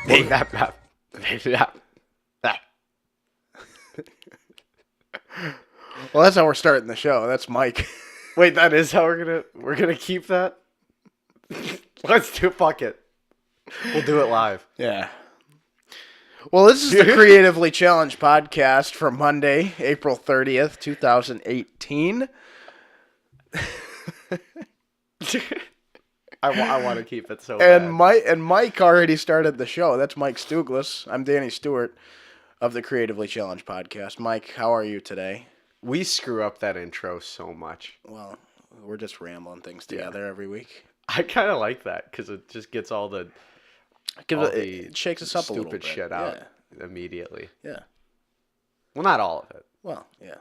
Well, that's how we're starting the show. That's Mike. Wait, that is how we're gonna keep that? Let's do fuck it. We'll do it live. Yeah. Well, this is the Creatively Challenged podcast for Monday, April 30th, 2018. I want to keep it so bad. And Mike already started the show. That's Mike Stuglis. I'm Danny Stewart of the Creatively Challenged podcast. Mike, how are you today? We screw up that intro so much. Well, we're just rambling things together every week. I kind of like that because it just gets all the It shakes us up a little bit. Stupid shit out immediately. Yeah. Well, not all of it. Well, yeah.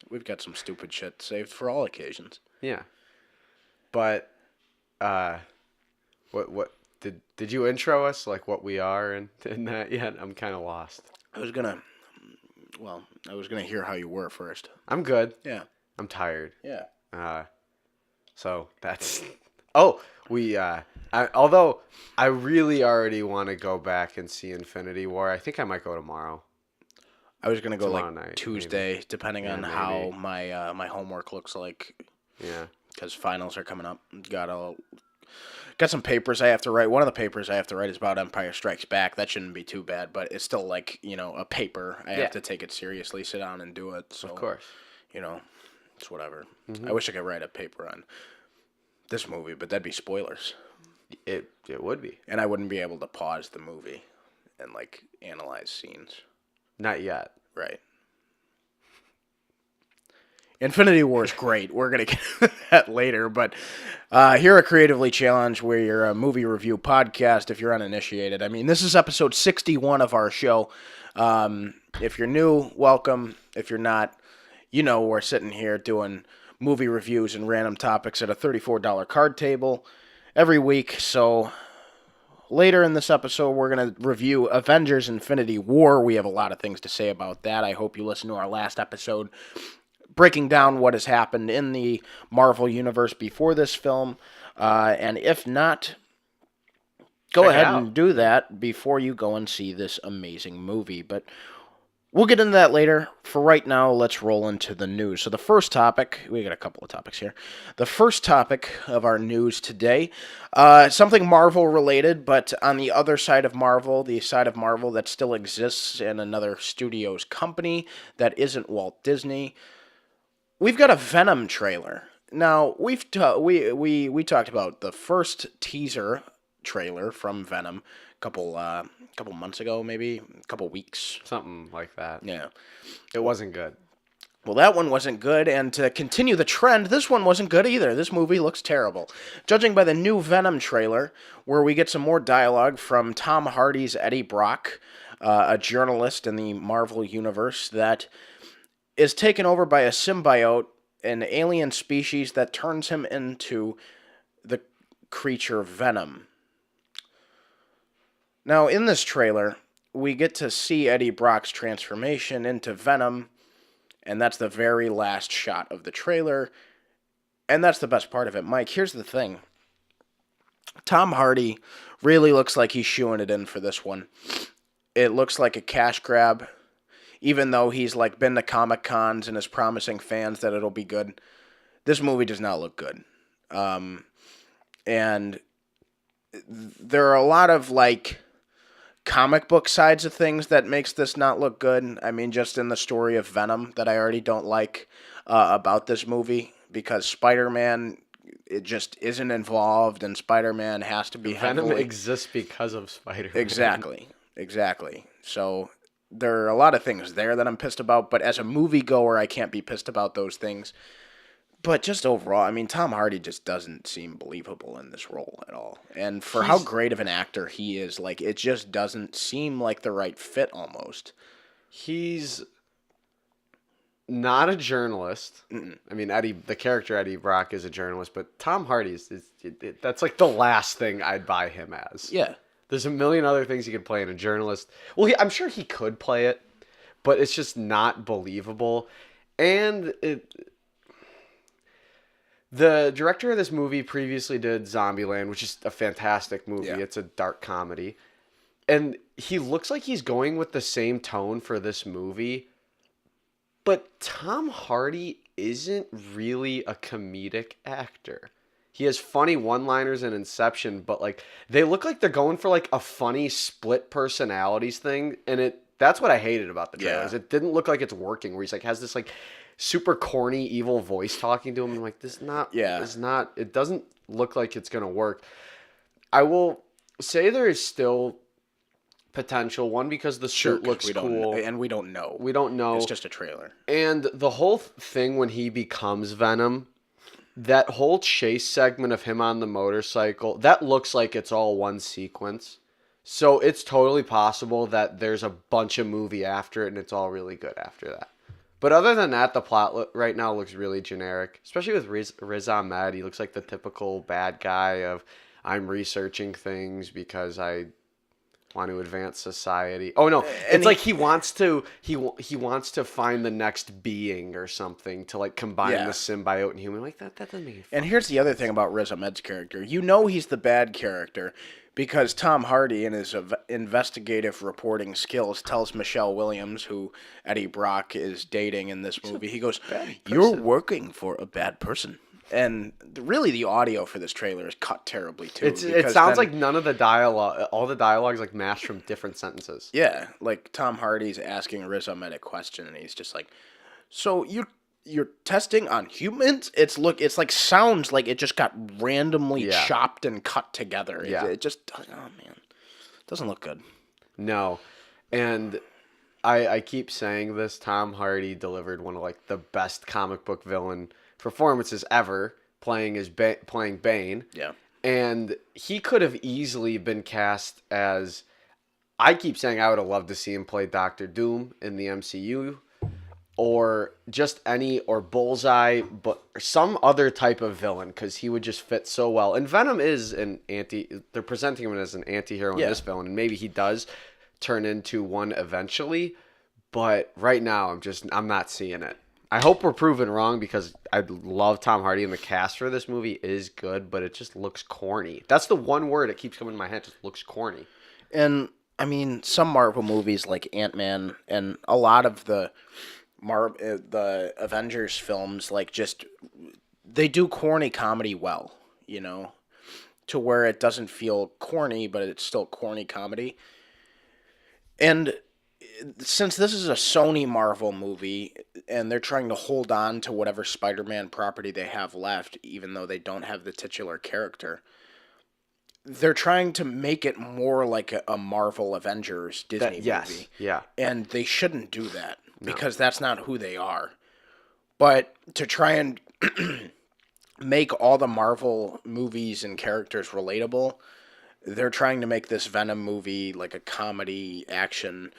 We've got some stupid shit saved for all occasions. Yeah. But, what did you intro us, like what we are and that yet? I'm kind of lost. I was gonna hear how you were first. I'm good. Yeah. I'm tired. Yeah. So that's... Oh, although I really already want to go back and see Infinity War. I think I might go tomorrow. I was gonna go Tomorrow like night, Tuesday, maybe. depending on how my homework looks like. Yeah. Because finals are coming up. Got some papers I have to write. One of the papers I have to write is about Empire Strikes Back. That shouldn't be too bad, but it's still like, a paper. I have to take it seriously, sit down and do it. So, Of course. It's whatever. Mm-hmm. I wish I could write a paper on this movie, but that'd be spoilers. It would be. And I wouldn't be able to pause the movie and like analyze scenes. Not yet. Right. Infinity War is great. We're going to get to that later. But here at Creatively Challenged, we're your movie review podcast if you're uninitiated. I mean, this is episode 61 of our show. If you're new, welcome. If you're not, we're sitting here doing movie reviews and random topics at a $34 card table every week. So later in this episode, we're going to review Avengers Infinity War. We have a lot of things to say about that. I hope you listen to our last episode breaking down what has happened in the Marvel Universe before this film. And if not, go ahead and do that before you go and see this amazing movie. But we'll get into that later. For right now, let's roll into the news. So the first topic, we got a couple of topics here. The first topic of our news today, something Marvel related, but on the other side of Marvel, the side of Marvel that still exists in another studio's company that isn't Walt Disney. We've got a Venom trailer. Now, we talked about the first teaser trailer from Venom a couple months ago, maybe a couple weeks, Something like that. Yeah. It wasn't good. Well, that one wasn't good, and to continue the trend, this one wasn't good either. This movie looks terrible. Judging by the new Venom trailer, where we get some more dialogue from Tom Hardy's Eddie Brock, a journalist in the Marvel Universe that is taken over by a symbiote, an alien species that turns him into the creature Venom. Now, in this trailer, we get to see Eddie Brock's transformation into Venom, and that's the very last shot of the trailer, and that's the best part of it. Mike, here's the thing. Tom Hardy really looks like he's shoeing it in for this one. It looks like a cash grab. Even though he's like been to Comic Cons and is promising fans that it'll be good, this movie does not look good. And there are a lot of like comic book sides of things that makes this not look good. I mean, just in the story of Venom that I already don't like about this movie, because Spider-Man, it just isn't involved, and Spider-Man has to be Venom exists because of Spider-Man. Exactly. So there are a lot of things there that I'm pissed about, but as a moviegoer, I can't be pissed about those things. But just overall, I mean, Tom Hardy just doesn't seem believable in this role at all. And for how great of an actor he is, like, it just doesn't seem like the right fit almost. He's not a journalist. Mm-mm. I mean, the character Eddie Brock is a journalist, but Tom Hardy that's like the last thing I'd buy him as. Yeah. There's a million other things he could play in a journalist. Well, I'm sure he could play it, but it's just not believable. And the director of this movie previously did Zombieland, which is a fantastic movie. Yeah. It's a dark comedy. And he looks like he's going with the same tone for this movie. But Tom Hardy isn't really a comedic actor. He has funny one-liners in Inception, but like they look like they're going for like a funny split personalities thing, and that's what I hated about the trailers. Yeah. It didn't look like it's working. Where he's like has this like super corny evil voice talking to him. I'm like, it doesn't look like it's gonna work. I will say there is still potential. One, because the suit looks cool, and we don't know. We don't know. It's just a trailer. And the whole thing when he becomes Venom, that whole chase segment of him on the motorcycle, that looks like it's all one sequence. So it's totally possible that there's a bunch of movie after it and it's all really good after that. But other than that, the plot right now looks really generic, especially with Riz Ahmed. He looks like the typical bad guy of, I'm researching things because I want to advance society. Oh no, it's like he wants to find the next being or something to like combine the symbiote and human. Like that doesn't make any And here's the other thing about Riz Ahmed's character. You know he's the bad character because Tom Hardy, in his investigative reporting skills, tells Michelle Williams, who Eddie Brock is dating in this movie, he goes, "You're working for a bad person." And really, the audio for this trailer is cut terribly too. It sounds like none of the dialogue, all the dialogue is like mashed from different sentences. Yeah, like Tom Hardy's asking Riz Ahmed a question, and he's just like, "So you're testing on humans?" It's like sounds like it just got randomly chopped and cut together. Yeah. It just, oh man, doesn't look good. No, and I keep saying this. Tom Hardy delivered one of like the best comic book villain performances ever, playing Bane. Yeah. And he could have easily been cast as, I keep saying I would have loved to see him play Doctor Doom in the MCU, or just or Bullseye, but some other type of villain, because he would just fit so well. And Venom is they're presenting him as an anti-hero in this villain, and maybe he does turn into one eventually, but right now I'm not seeing it. I hope we're proven wrong, because I love Tom Hardy, and the cast for this movie is good, but it just looks corny. That's the one word that keeps coming to my head. Just looks corny. And I mean, some Marvel movies like Ant-Man and a lot of the Avengers films, like they do corny comedy well, to where it doesn't feel corny, but it's still corny comedy. And since this is a Sony Marvel movie and they're trying to hold on to whatever Spider-Man property they have left, even though they don't have the titular character, they're trying to make it more like a Marvel Avengers Disney movie. Yeah. And they shouldn't do that because that's not who they are. But to try and make all the Marvel movies and characters relatable, they're trying to make this Venom movie like a comedy action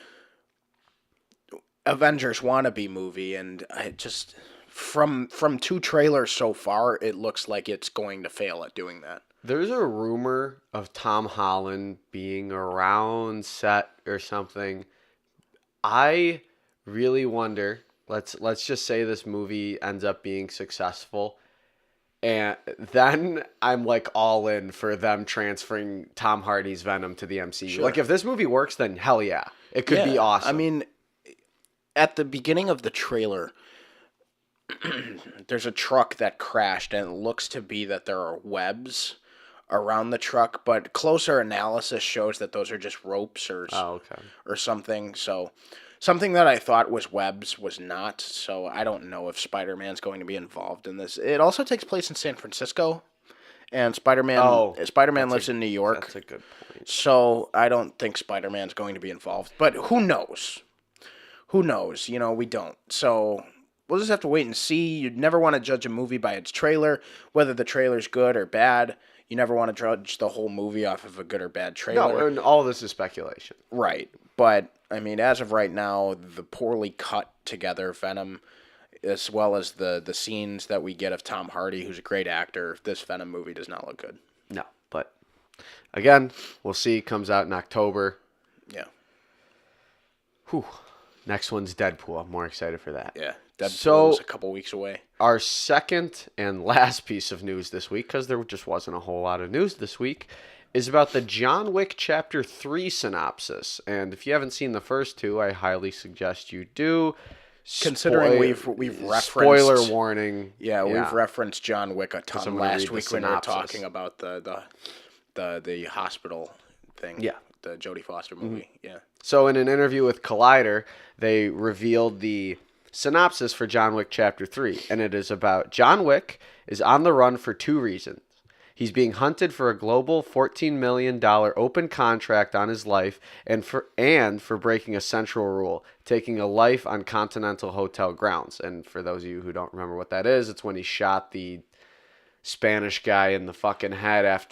Avengers wannabe movie, and I just from 2 trailers so far, it looks like it's going to fail at doing that. There's a rumor of Tom Holland being around set or something. I really wonder. Let's just say this movie ends up being successful, and then I'm like all in for them transferring Tom Hardy's Venom to the MCU. Sure. Like if this movie works, then hell yeah, it could be awesome. I mean, at the beginning of the trailer, there's a truck that crashed, and it looks to be that there are webs around the truck, but closer analysis shows that those are just ropes or something. So something that I thought was webs was not, so I don't know if Spider-Man's going to be involved in this. It also takes place in San Francisco, and Spider-Man lives in New York. That's a good point. So I don't think Spider-Man's going to be involved, but who knows? Who knows? We don't. So we'll just have to wait and see. You'd never want to judge a movie by its trailer, whether the trailer's good or bad. You never want to judge the whole movie off of a good or bad trailer. No, and all this is speculation. Right. But, I mean, as of right now, the poorly cut together Venom, as well as the scenes that we get of Tom Hardy, who's a great actor, this Venom movie does not look good. No, but again, we'll see. Comes out in October. Yeah. Whew. Next one's Deadpool. I'm more excited for that. Yeah. Deadpool's a couple weeks away. Our second and last piece of news this week, because there just wasn't a whole lot of news this week, is about the John Wick Chapter 3 synopsis. And if you haven't seen the first two, I highly suggest you do. Considering we've referenced spoiler warning. Yeah, we've referenced John Wick a ton last week when we were talking about the hospital thing. Yeah. The Jodie Foster movie. Mm-hmm. Yeah. So in an interview with Collider, they revealed the synopsis for John Wick Chapter 3, and it is about John Wick is on the run for 2 reasons. He's being hunted for a global $14 million open contract on his life and for breaking a central rule, taking a life on Continental Hotel grounds. And for those of you who don't remember what that is, it's when he shot the Spanish guy in the fucking head at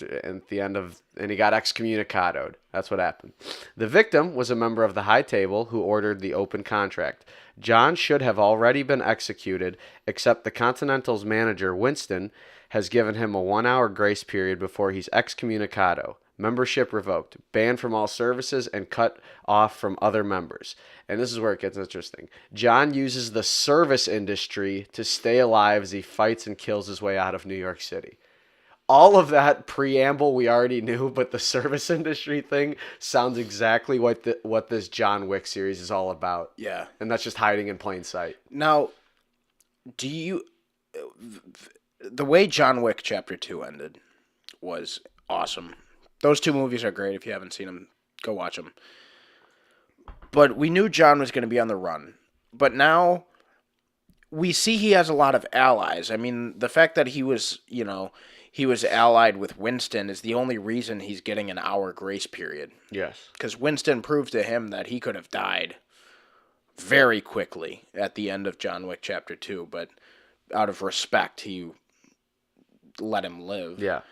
the end of, and he got excommunicadoed. That's what happened. The victim was a member of the high table who ordered the open contract. John should have already been executed, except the Continental's manager, Winston, has given him a 1-hour grace period before he's excommunicado, membership revoked, banned from all services, and cut off from other members. And this is where it gets interesting. John uses the service industry to stay alive as he fights and kills his way out of New York City. All of that preamble we already knew, but the service industry thing sounds exactly what this John Wick series is all about. Yeah. And that's just hiding in plain sight. Now, the way John Wick Chapter 2 ended was awesome. Those 2 movies are great. If you haven't seen them, go watch them. But we knew John was going to be on the run. But now we see he has a lot of allies. I mean, the fact that he was allied with Winston is the only reason he's getting an hour grace period. Yes. Because Winston proved to him that he could have died very quickly at the end of John Wick Chapter 2. But out of respect, he let him live. Yeah.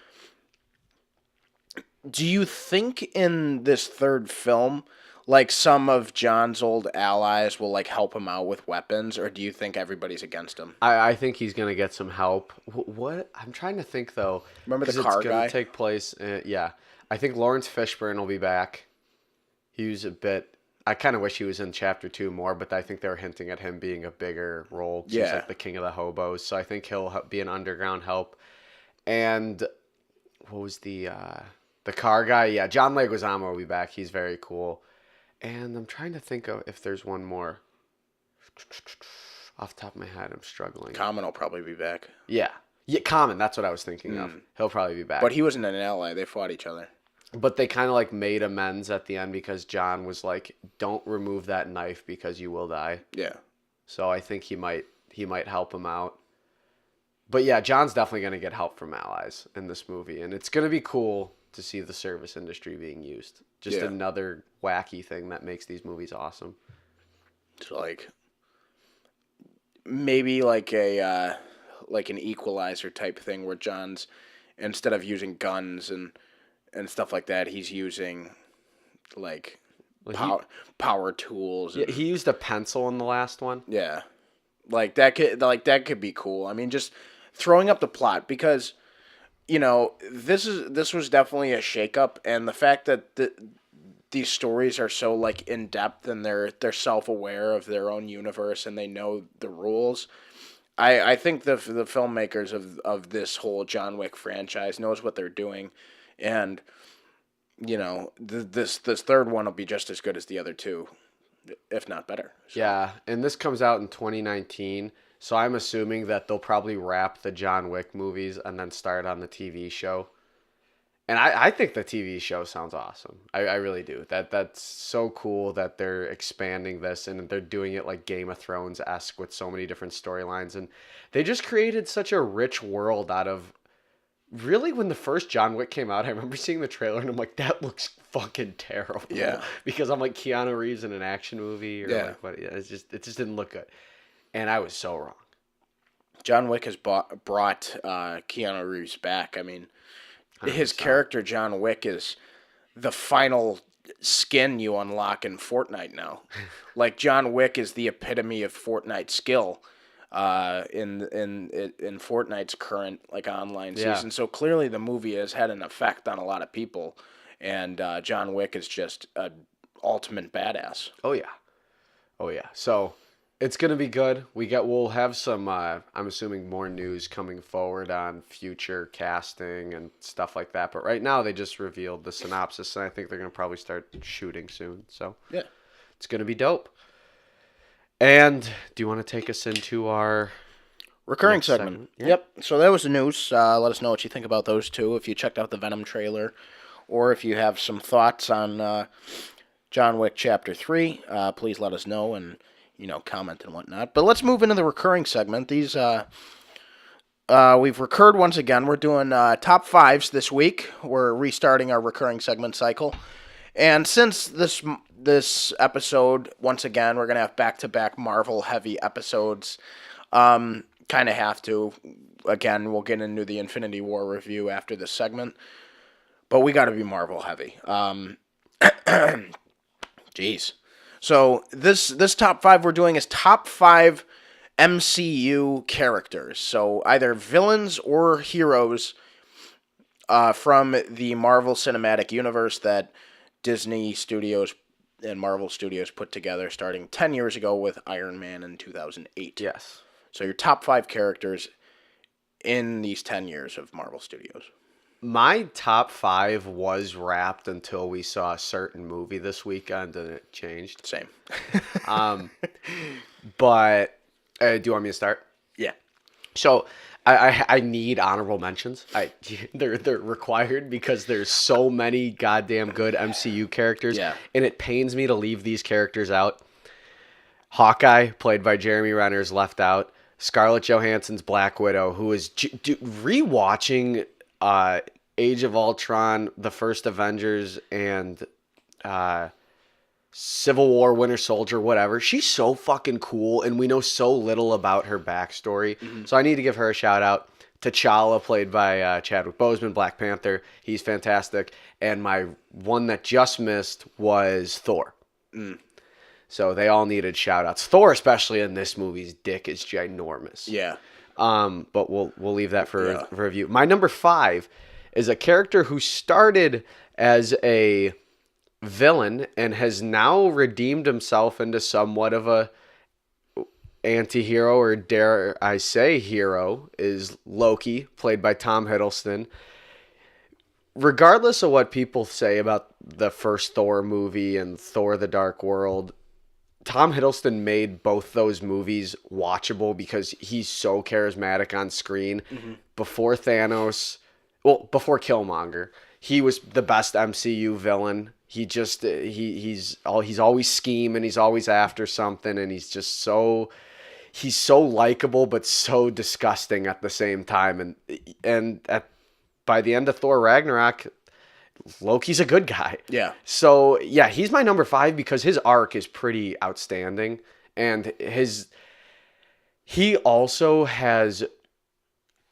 Do you think in this third film, like, some of John's old allies will, like, help him out with weapons, or do you think everybody's against him? I think he's gonna get some help. What? I'm trying to think though. Remember the car guy? It's gonna take place. Yeah, I think Lawrence Fishburne will be back. He was a bit. I kind of wish he was in Chapter 2 more, but I think they were hinting at him being a bigger role. Yeah, he's like the king of the hobos, so I think he'll be an underground help. And what was the car guy? Yeah, John Leguizamo will be back. He's very cool. And I'm trying to think of if there's one more. Off the top of my head, I'm struggling. Common will probably be back. Yeah, Common. That's what I was thinking of. He'll probably be back. But he wasn't an ally. They fought each other. But they kind of like made amends at the end because John was like, "Don't remove that knife because you will die." Yeah. So I think he might help him out. But yeah, John's definitely going to get help from allies in this movie. And it's going to be cool to see the service industry being used. Just another wacky thing that makes these movies awesome. It's like maybe like an Equalizer type thing where John's, instead of using guns and stuff like that, he's using like power tools. Yeah, he used a pencil in the last one. Yeah. That could be cool. I mean, just throwing up the plot, because this was definitely a shakeup, and the fact that these stories are so like in depth and they're self-aware of their own universe and they know the rules. I think the filmmakers of this whole John Wick franchise knows what they're doing, and this third one will be just as good as the other 2, if not better. So. Yeah, and this comes out in 2019. So I'm assuming that they'll probably wrap the John Wick movies and then start on the TV show. And I think the TV show sounds awesome. I really do. That's so cool that they're expanding this and they're doing it like Game of Thrones-esque with so many different storylines. And they just created such a rich world out of... Really, when the first John Wick came out, I remember seeing the trailer and I'm like, that looks fucking terrible. Yeah. Because I'm like Keanu Reeves in an action movie. Or yeah. It just didn't look good. And I was so wrong. John Wick has brought Keanu Reeves back. I mean, 100%. His character, John Wick, is the final skin you unlock in Fortnite now. Like, John Wick is the epitome of Fortnite skill in Fortnite's current online season. So clearly the movie has had an effect on a lot of people. And John Wick is just an ultimate badass. Oh, yeah. So... It's gonna be good. We'll have some. I'm assuming more news coming forward on future casting and stuff like that. But right now they just revealed the synopsis, and I think they're gonna probably start shooting soon. So Yeah. it's gonna be dope. And do you want to take us into our Recurring next segment. Yeah. Yep. So that was the news. Let us know what you think about those two. If you checked out the Venom trailer, or if you have some thoughts on John Wick Chapter 3, please let us know and, comment and whatnot. But let's move into the recurring segment. These, we've recurred once again. We're doing top fives this week. We're restarting our recurring segment cycle. And since this episode, once again, we're going to have back-to-back Marvel-heavy episodes. Kind of have to. Again, we'll get into the Infinity War review after this segment. But we got to be Marvel-heavy. Jeez. So this top five we're doing is top 5 MCU characters. So either villains or heroes from the Marvel Cinematic Universe that Disney Studios and Marvel Studios put together starting 10 years ago with Iron Man in 2008. Yes. So your top 5 characters in these 10 years of Marvel Studios. My top 5 was wrapped until we saw a certain movie this weekend, and it changed. Same. But do you want me to start? Yeah. So I need honorable mentions. They're required because there's so many goddamn good MCU characters. Yeah. And it pains me to leave these characters out. Hawkeye, played by Jeremy Renner, is left out. Scarlett Johansson's Black Widow, who is rewatching Age of Ultron, the first Avengers, and Civil War, Winter Soldier, whatever. She's so fucking cool, and we know so little about her backstory. Mm-hmm. So I need to give her a shout out. T'Challa, played by Chadwick Boseman, Black Panther. He's fantastic. And my one that just missed was Thor. Mm. So they all needed shout outs. Thor, especially in this movie's dick, is ginormous. Yeah. But we'll leave that for review. My number 5 is a character who started as a villain and has now redeemed himself into somewhat of a anti-hero, or dare I say hero, is Loki, played by Tom Hiddleston. Regardless of what people say about the first Thor movie and Thor: The Dark World, Tom Hiddleston made both those movies watchable because he's so charismatic on screen. Mm-hmm. Before Killmonger, he was the best MCU villain. He's always scheming, he's always after something, and he's so likable but so disgusting at the same time. And by the end of Thor Ragnarok, Loki's a good guy. Yeah. So, yeah, he's my number 5 because his arc is pretty outstanding. And he also has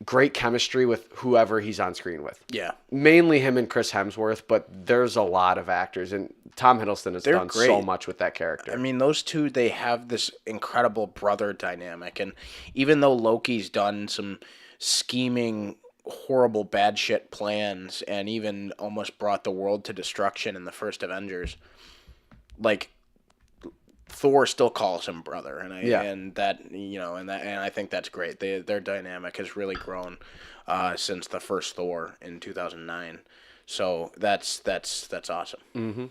great chemistry with whoever he's on screen with. Yeah. Mainly him and Chris Hemsworth, but there's a lot of actors. And Tom Hiddleston has done so much with that character. I mean, those two, they have this incredible brother dynamic. And even though Loki's done some scheming, horrible bad shit plans and even almost brought the world to destruction in the first Avengers, like, Thor still calls him brother, and I think that's great. Their dynamic has really grown since the first Thor in 2009. So that's awesome. Mm-hmm.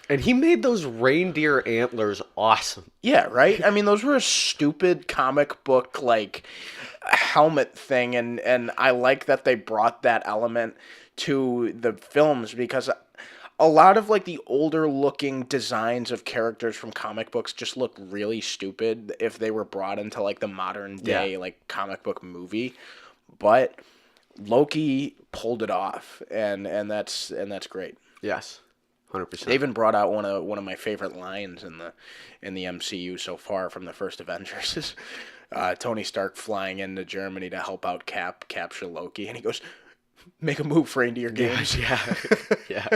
And he made those reindeer antlers awesome. Yeah, right? I mean, those were a stupid comic book, like, helmet thing, and I like that they brought that element to the films because a lot of, like, the older looking designs of characters from comic books just look really stupid if they were brought into, like, the modern day, like, comic book movie. But Loki pulled it off, and that's great. Yes. 100%. They even brought out one of my favorite lines in the MCU so far from the first Avengers is Tony Stark flying into Germany to help out Cap capture Loki, and he goes, "Make a move, reindeer games." Yeah. Yeah.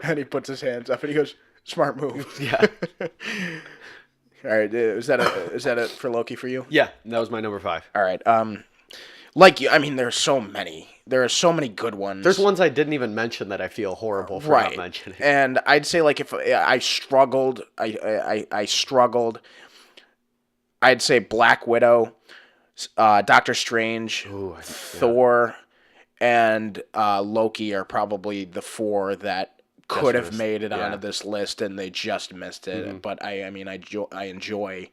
And he puts his hands up and he goes, "Smart move." Yeah. All right, is that it for Loki for you? Yeah, that was my number 5. All right. Like, I mean, there's so many. There are so many good ones. There's ones I didn't even mention that I feel horrible for not mentioning. And I'd say, like, if I struggled, I struggled. I'd say Black Widow, Doctor Strange, Ooh, Thor, and Loki are probably the 4 that could have missed. made it Yeah. onto this list, and they just missed it. But I mean, I enjoy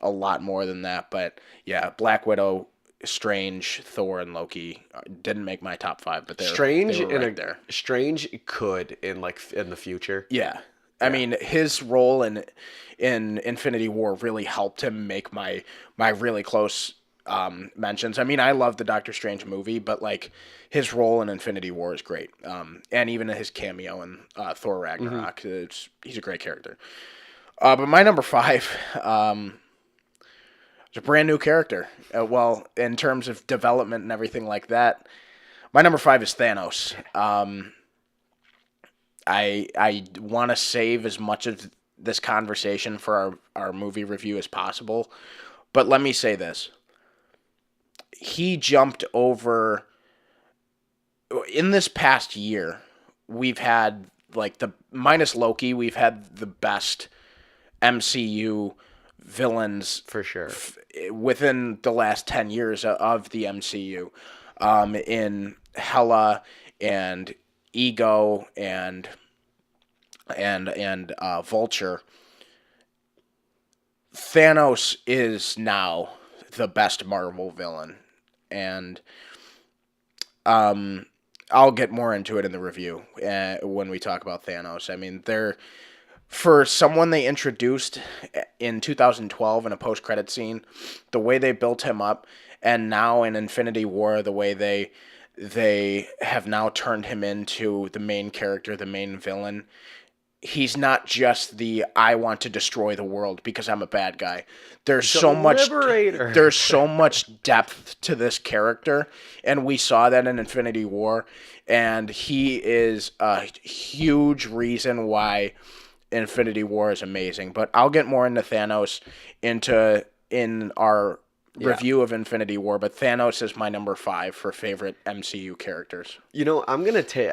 a lot more than that. But yeah, Black Widow, Strange, Thor, and Loki didn't make my top 5, but Strange they were right there. Strange could in the future. Yeah. I mean, his role in Infinity War really helped him make my really close mentions. I mean, I love the Doctor Strange movie, but like his role in Infinity War is great. And even his cameo in Thor Ragnarok, he's a great character. But my number 5 is a brand new character. Well, in terms of development and everything like that, my number 5 is Thanos. I want to save as much of this conversation for our movie review as possible. But let me say this. He jumped over... In this past year, we've had, like, minus Loki, we've had the best MCU villains... For sure. Within the last 10 years of the MCU. In Hela and Ego and Vulture. Thanos is now the best Marvel villain, and I'll get more into it in the review when we talk about Thanos. I mean, for someone they introduced in 2012 in a post-credit scene, the way they built him up, and now in Infinity War, the way they have now turned him into the main character, the main villain. He's not just the I want to destroy the world because I'm a bad guy. There's so much depth to this character, and we saw that in Infinity War, and he is a huge reason why Infinity War is amazing. But I'll get more into Thanos in our review of Infinity War, but Thanos is my number 5 for favorite MCU characters. You know, I'm gonna take.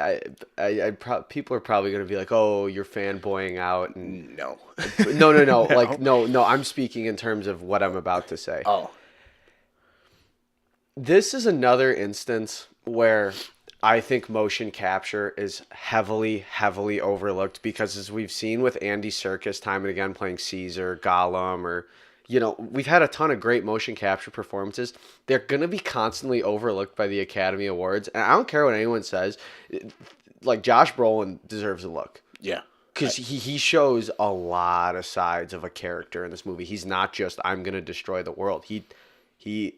People are probably gonna be like, "Oh, you're fanboying out." And No. no. Like, no. I'm speaking in terms of what I'm about to say. Oh. This is another instance where I think motion capture is heavily, heavily overlooked because, as we've seen with Andy Serkis time and again playing Caesar, Gollum, or we've had a ton of great motion capture performances. They're going to be constantly overlooked by the Academy Awards. And I don't care what anyone says. Like, Josh Brolin deserves a look. Yeah. Because he shows a lot of sides of a character in this movie. He's not just, I'm going to destroy the world. He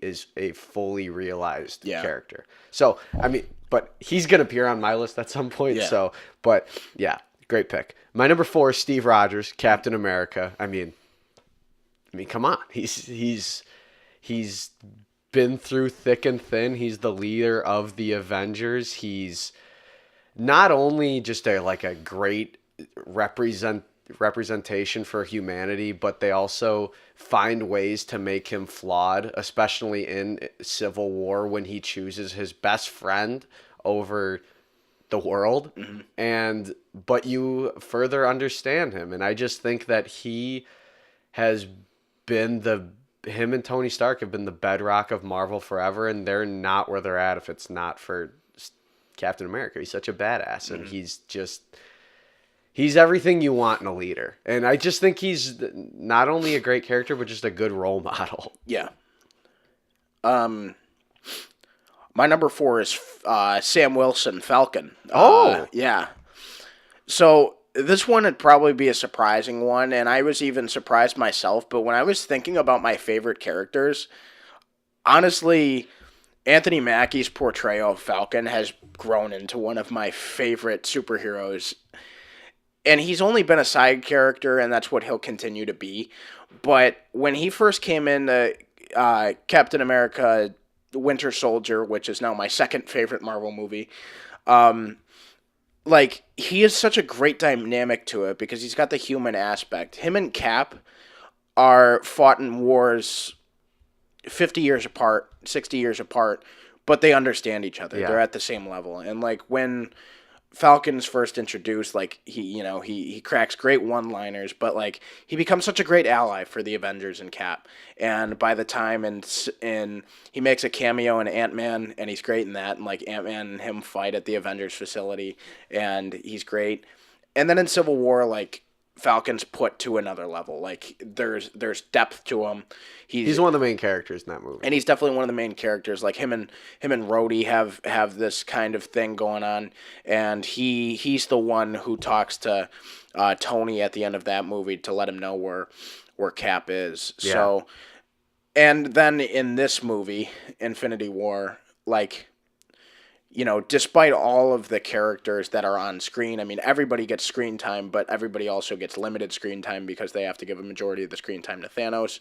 is a fully realized character. So, I mean, but he's going to appear on my list at some point. Yeah. So, but yeah, great pick. My number 4 is Steve Rogers, Captain America. I mean, come on. He's been through thick and thin. He's the leader of the Avengers. He's not only just a great representation for humanity, but they also find ways to make him flawed, especially in Civil War when he chooses his best friend over the world. Mm-hmm. But you further understand him, and I just think that he has been him and Tony Stark have been the bedrock of Marvel forever, and they're not where they're at if it's not for Captain America. He's such a badass, and he's everything you want in a leader. And I just think he's not only a great character, but just a good role model. Yeah. My number 4 is Sam Wilson, Falcon. Yeah. So this one would probably be a surprising one, and I was even surprised myself. But when I was thinking about my favorite characters, honestly, Anthony Mackie's portrayal of Falcon has grown into one of my favorite superheroes. And he's only been a side character, and that's what he'll continue to be. But when he first came in Captain America Winter Soldier, which is now my second favorite Marvel movie, he is such a great dynamic to it because he's got the human aspect. Him and Cap are fought in wars 50 years apart, 60 years apart, but they understand each other. Yeah. They're at the same level. And when Falcon's first introduced, like he cracks great one-liners, but like he becomes such a great ally for the Avengers and Cap. And by the time in he makes a cameo in Ant-Man, and he's great in that, and like Ant-Man and him fight at the Avengers facility, and he's great. And then in Civil War, like Falcon's put to another level. Like there's depth to him. He's one of the main characters in that movie, and he's definitely one of the main characters. Like him and Rhodey have this kind of thing going on, and he's the one who talks to Tony at the end of that movie to let him know where Cap is. Yeah. So, and then in this movie, Infinity War, like, despite all of the characters that are on screen, I mean, everybody gets screen time, but everybody also gets limited screen time because they have to give a majority of the screen time to Thanos.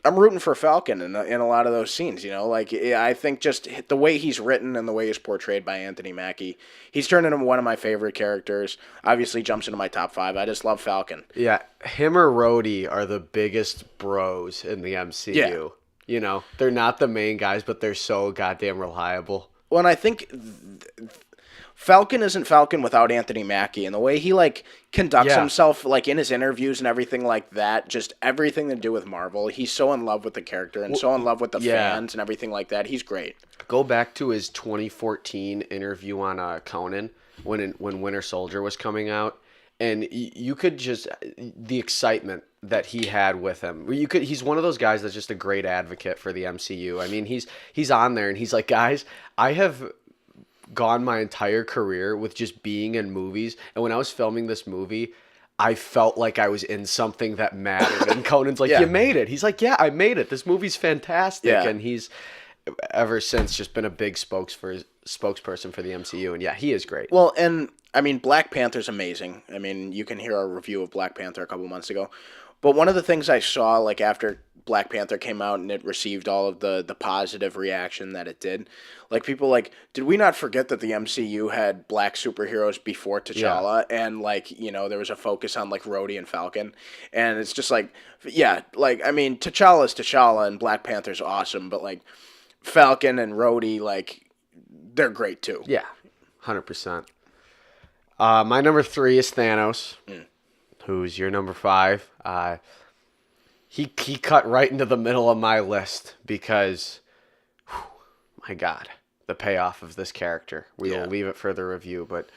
I'm rooting for Falcon in a lot of those scenes, Like, I think just the way he's written and the way he's portrayed by Anthony Mackie, he's turned into one of my favorite characters. Obviously jumps into my top 5. I just love Falcon. Yeah, him or Rhodey are the biggest bros in the MCU. Yeah. They're not the main guys, but they're so goddamn reliable. Well, and I think Falcon isn't Falcon without Anthony Mackie, and the way he like conducts himself, like in his interviews and everything like that, just everything to do with Marvel. He's so in love with the character and so in love with the fans and everything like that. He's great. Go back to his 2014 interview on Conan when Winter Soldier was coming out, and you could just the excitement that he had with him. He's one of those guys that's just a great advocate for the MCU. I mean, he's on there and he's like, guys, I have gone my entire career with just being in movies, and when I was filming this movie, I felt like I was in something that mattered. And Conan's like, you made it. He's like, yeah, I made it. This movie's fantastic. Yeah. And he's ever since just been a big spokesperson for the MCU. And yeah, he is great. Well, and I mean, Black Panther's amazing. I mean, you can hear our review of Black Panther a couple months ago. But one of the things I saw, like after Black Panther came out and it received all of the positive reaction that it did, like people like, did we not forget that the MCU had black superheroes before T'Challa? Yeah. And like, there was a focus on like Rhodey and Falcon. And it's just like, yeah, like, I mean, T'Challa's T'Challa and Black Panther's awesome, but like Falcon and Rhodey, like, they're great too. Yeah, 100%. My number 3 is Thanos. Who's your number 5? He cut right into the middle of my list because, my God, the payoff of this character. We will leave it for the review, but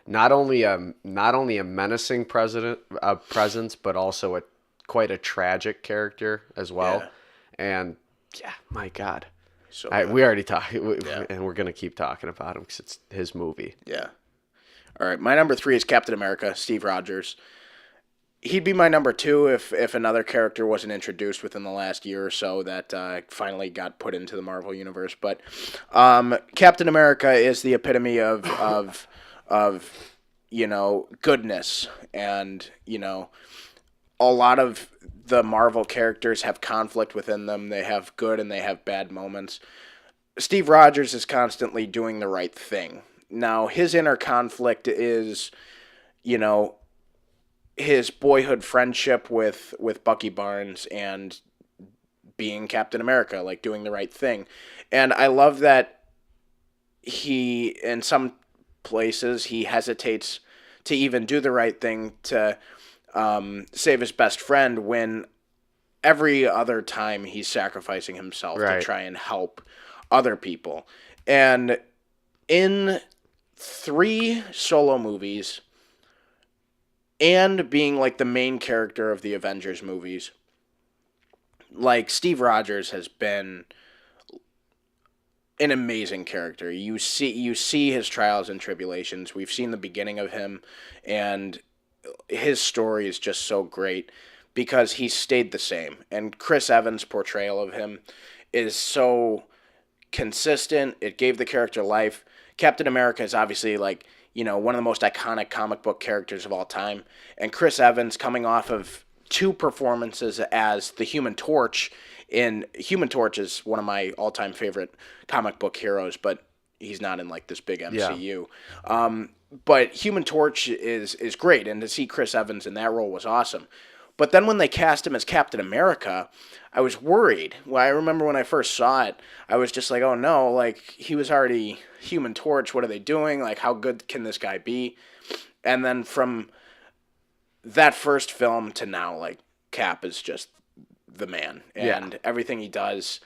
not only a menacing presence, but also quite a tragic character as well. Yeah. And yeah, my God, so we already talked, and we're gonna keep talking about him because it's his movie. Yeah. All right, my number 3 is Captain America, Steve Rogers. He'd be my number 2 if another character wasn't introduced within the last year or so that finally got put into the Marvel universe. But Captain America is the epitome of goodness, and a lot of the Marvel characters have conflict within them. They have good and they have bad moments. Steve Rogers is constantly doing the right thing. Now, his inner conflict is, his boyhood friendship with Bucky Barnes and being Captain America, like doing the right thing. And I love that he, in some places, he hesitates to even do the right thing to save his best friend when every other time he's sacrificing himself to try and help other people. And in 3 solo movies, and being like the main character of the Avengers movies, like Steve Rogers has been an amazing character. You see his trials and tribulations. We've seen the beginning of him, and his story is just so great because he stayed the same. And Chris Evans' portrayal of him is so consistent. It gave the character life. Captain America is obviously like, one of the most iconic comic book characters of all time. And Chris Evans, coming off of 2 performances as the Human Torch, Human Torch is one of my all-time favorite comic book heroes, but he's not in like this big MCU. Yeah. But Human Torch is great, and to see Chris Evans in that role was awesome. But then when they cast him as Captain America, I was worried. Well, I remember when I first saw it, I was just like, oh no, like he was already Human Torch. What are they doing? Like, how good can this guy be? And then from that first film to now, like Cap is just the man, and everything he does,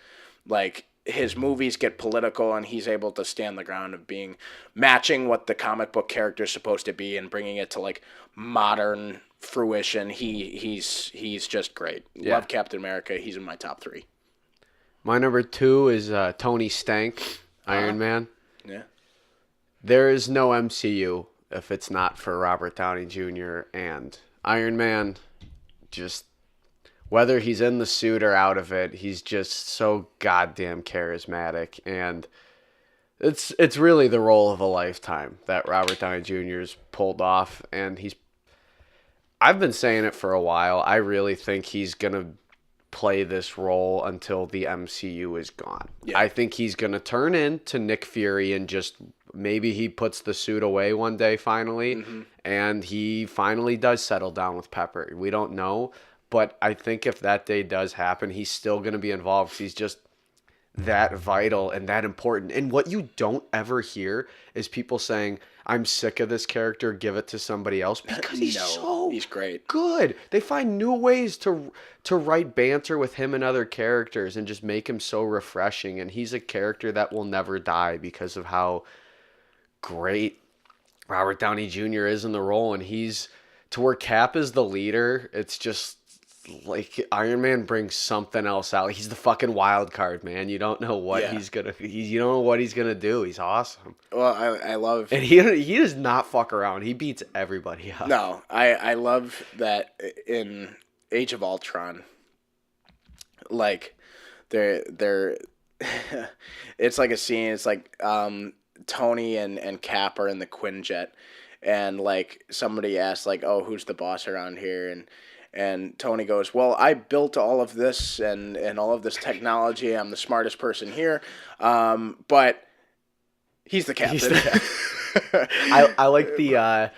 like his movies get political, and he's able to stand the ground of being matching what the comic book character is supposed to be and bringing it to like modern fruition. He's just great. Love Captain America. He's in my top 3. My number 2 is Tony Stank, Iron Man. Yeah. There is no MCU if it's not for Robert Downey Jr. and Iron Man. Just whether he's in the suit or out of it, he's just so goddamn charismatic, and it's really the role of a lifetime that Robert Downey Jr.'s pulled off, and I've been saying it for a while. I really think he's gonna play this role until the MCU is gone. Yeah. I think he's gonna turn into Nick Fury and just maybe he puts the suit away one day finally, and he finally does settle down with Pepper. We don't know, but I think if that day does happen, he's still gonna be involved. He's just that vital and that important. And what you don't ever hear is people saying, I'm sick of this character, give it to somebody else, because he's great. Good. They find new ways to write banter with him and other characters and just make him so refreshing. And he's a character that will never die because of how great Robert Downey Jr. is in the role. And he's to where Cap is the leader. It's just like Iron Man brings something else out. He's the fucking wild card, man. You don't know what you don't know what he's gonna do. He's awesome. Well, I love, and he does not fuck around. He beats everybody up. No, I love that in Age of Ultron. Like they're it's like a scene. It's like Tony and Cap are in the Quinjet, and like somebody asks like, oh, who's the boss around here? And Tony goes, well, I built all of this and all of this technology. I'm the smartest person here. But he's the captain. I like the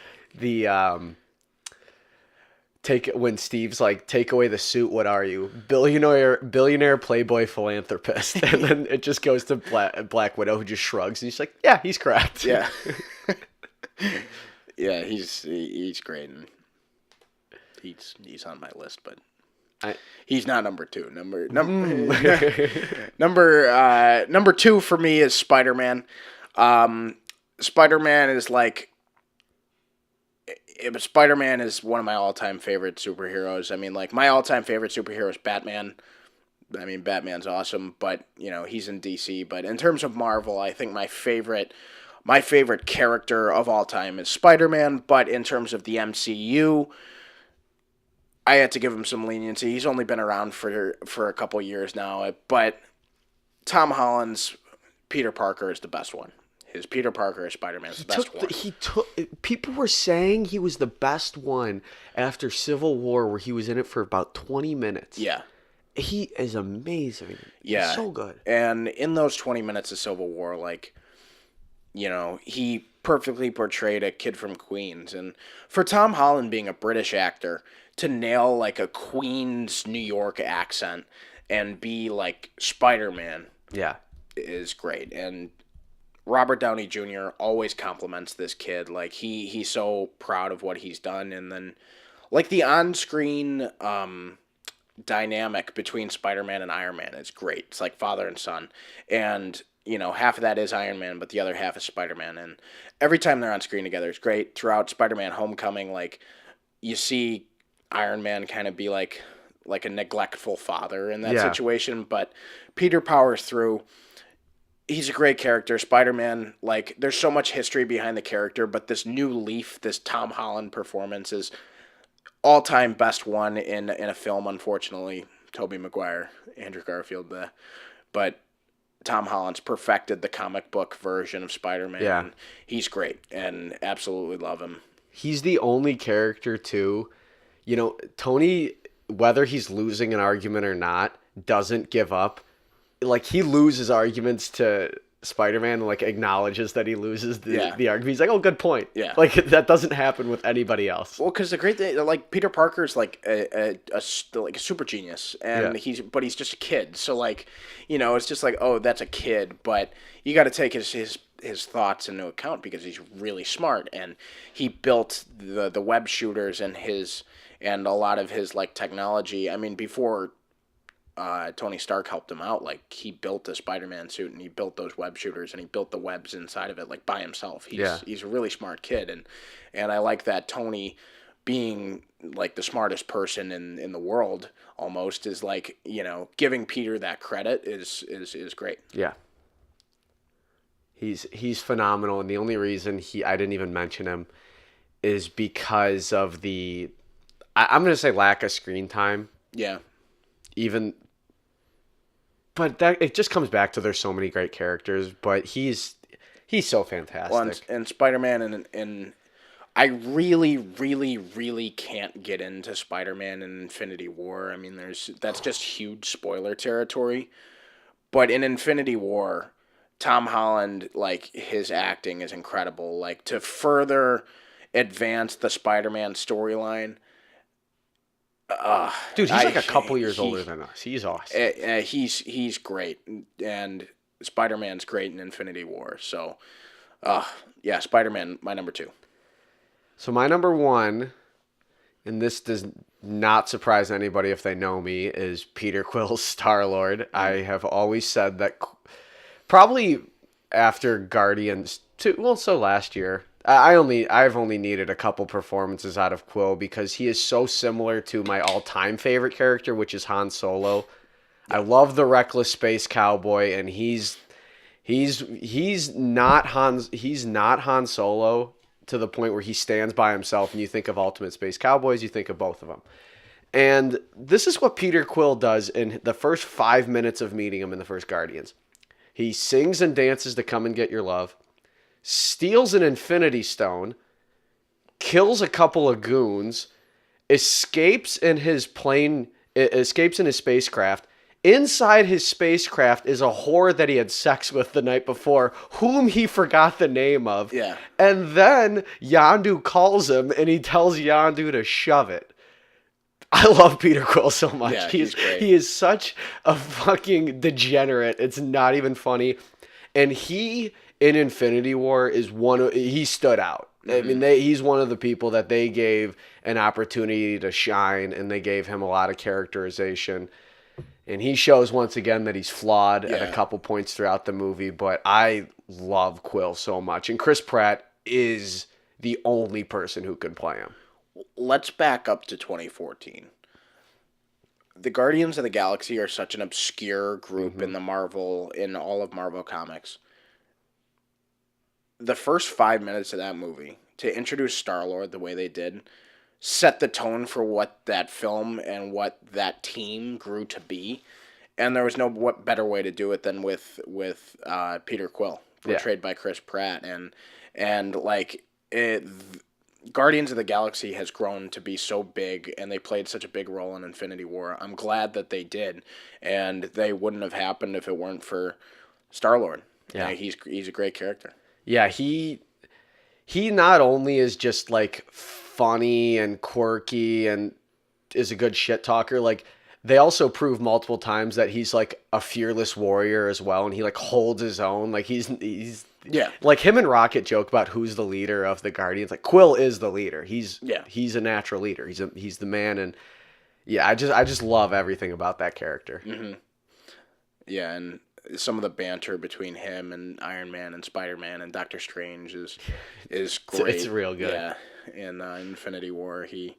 when Steve's like, take away the suit. What are you? Billionaire playboy philanthropist. And then it just goes to Black Widow, who just shrugs. And he's like, yeah, he's correct. Yeah. Yeah, he's great. And he's on my list, but he's not number 2. Number 2 for me is Spider-Man. Spider-Man is Spider-Man is one of my all-time favorite superheroes. I mean, like, my all-time favorite superhero is Batman. I mean, Batman's awesome, but he's in DC. But in terms of Marvel, I think my favorite character of all time is Spider-Man. But in terms of the MCU, I had to give him some leniency. He's only been around for a couple years now, but Tom Holland's Peter Parker is the best one. His Peter Parker as Spider-Man is the best one. People were saying he was the best one after Civil War, where he was in it for about 20 minutes. Yeah. He is amazing. Yeah. He's so good. And in those 20 minutes of Civil War, he perfectly portrayed a kid from Queens. And for Tom Holland being a British actor, to nail like a Queens, New York accent and be like Spider-Man is great. And Robert Downey Jr. always compliments this kid. Like he's so proud of what he's done. And then like the on-screen dynamic between Spider-Man and Iron Man is great. It's like father and son. And half of that is Iron Man, but the other half is Spider-Man. And every time they're on screen together, it's great. Throughout Spider-Man Homecoming, like you see Iron Man kind of be like a neglectful father in that situation, but Peter powers through. He's a great character. Spider-Man, like, there's so much history behind the character, but this new leaf, this Tom Holland performance is all-time best one in a film, unfortunately. Tobey Maguire, Andrew Garfield, but Tom Holland's perfected the comic book version of Spider-Man. Yeah. And he's great, and absolutely love him. He's the only character, too. Tony, whether he's losing an argument or not, doesn't give up. Like, he loses arguments to Spider-Man like acknowledges that he loses the Yeah. argument. He's like, "Oh, good point." Yeah. Like that doesn't happen with anybody else. Well, because the great thing, like Peter Parker's like like a super genius, and Yeah. he's just a kid. So like, it's just like, oh, that's a kid, but you got to take his thoughts into account because he's really smart, and he built the web shooters and a lot of his like technology. I mean, before Tony Stark helped him out. Like he built the Spider-Man suit and he built those web shooters and he built the webs inside of it like by himself. He's a really smart kid, and I like that Tony being like the smartest person in the world almost is like, giving Peter that credit is great. Yeah. He's phenomenal, and the only reason I didn't even mention him is because of I'm going to say lack of screen time. Yeah. But that it just comes back to there's so many great characters, but he's so fantastic. Well, and Spider-Man and I really, really, really can't get into Spider-Man and Infinity War. I mean, that's just huge spoiler territory. But in Infinity War, Tom Holland, like, his acting is incredible. Like, to further advance the Spider-Man storyline, dude, he's like a couple years older than us. He's awesome. He's great, and Spider-Man's great in Infinity War. So, yeah, Spider-Man, my number 2. So my number 1, and this does not surprise anybody if they know me, is Peter Quill's Star-Lord. I have always said that probably after Guardians 2, well, so last year, I've only needed a couple performances out of Quill because he is so similar to my all-time favorite character, which is Han Solo. I love the reckless space cowboy, and he's not Han Solo to the point where he stands by himself and you think of Ultimate Space Cowboys, you think of both of them. And this is what Peter Quill does in the first 5 minutes of meeting him in the first Guardians. He sings and dances to Come and Get Your Love, steals an Infinity Stone, kills a couple of goons, escapes in his spacecraft. Inside his spacecraft is a whore that he had sex with the night before, whom he forgot the name of. Yeah. And then Yondu calls him, and he tells Yondu to shove it. I love Peter Quill so much. Yeah, he's great. He is such a fucking degenerate. It's not even funny. And he, in Infinity War, he stood out. Mm-hmm. I mean, he's one of the people that they gave an opportunity to shine, and they gave him a lot of characterization. And he shows once again that he's flawed at a couple points throughout the movie, but I love Quill so much. And Chris Pratt is the only person who can play him. Let's back up to 2014. The Guardians of the Galaxy are such an obscure group in all of Marvel Comics. The first 5 minutes of that movie, to introduce Star-Lord the way they did, set the tone for what that film and what that team grew to be, and there was no better way to do it than with Peter Quill, portrayed by Chris Pratt, and like Guardians of the Galaxy has grown to be so big, and they played such a big role in Infinity War. I'm glad that they did, and they wouldn't have happened if it weren't for Star-Lord. Yeah, he's a great character. Yeah, he not only is just like funny and quirky and is a good shit talker, like they also prove multiple times that he's like a fearless warrior as well, and he like holds his own. Like he's like him and Rocket joke about who's the leader of the Guardians. Like Quill is the leader. He's a natural leader. He's the man, and I just love everything about that character. Mm-hmm. Yeah, and some of the banter between him and Iron Man and Spider-Man and Doctor Strange is great. It's real good. Yeah, in Infinity War, he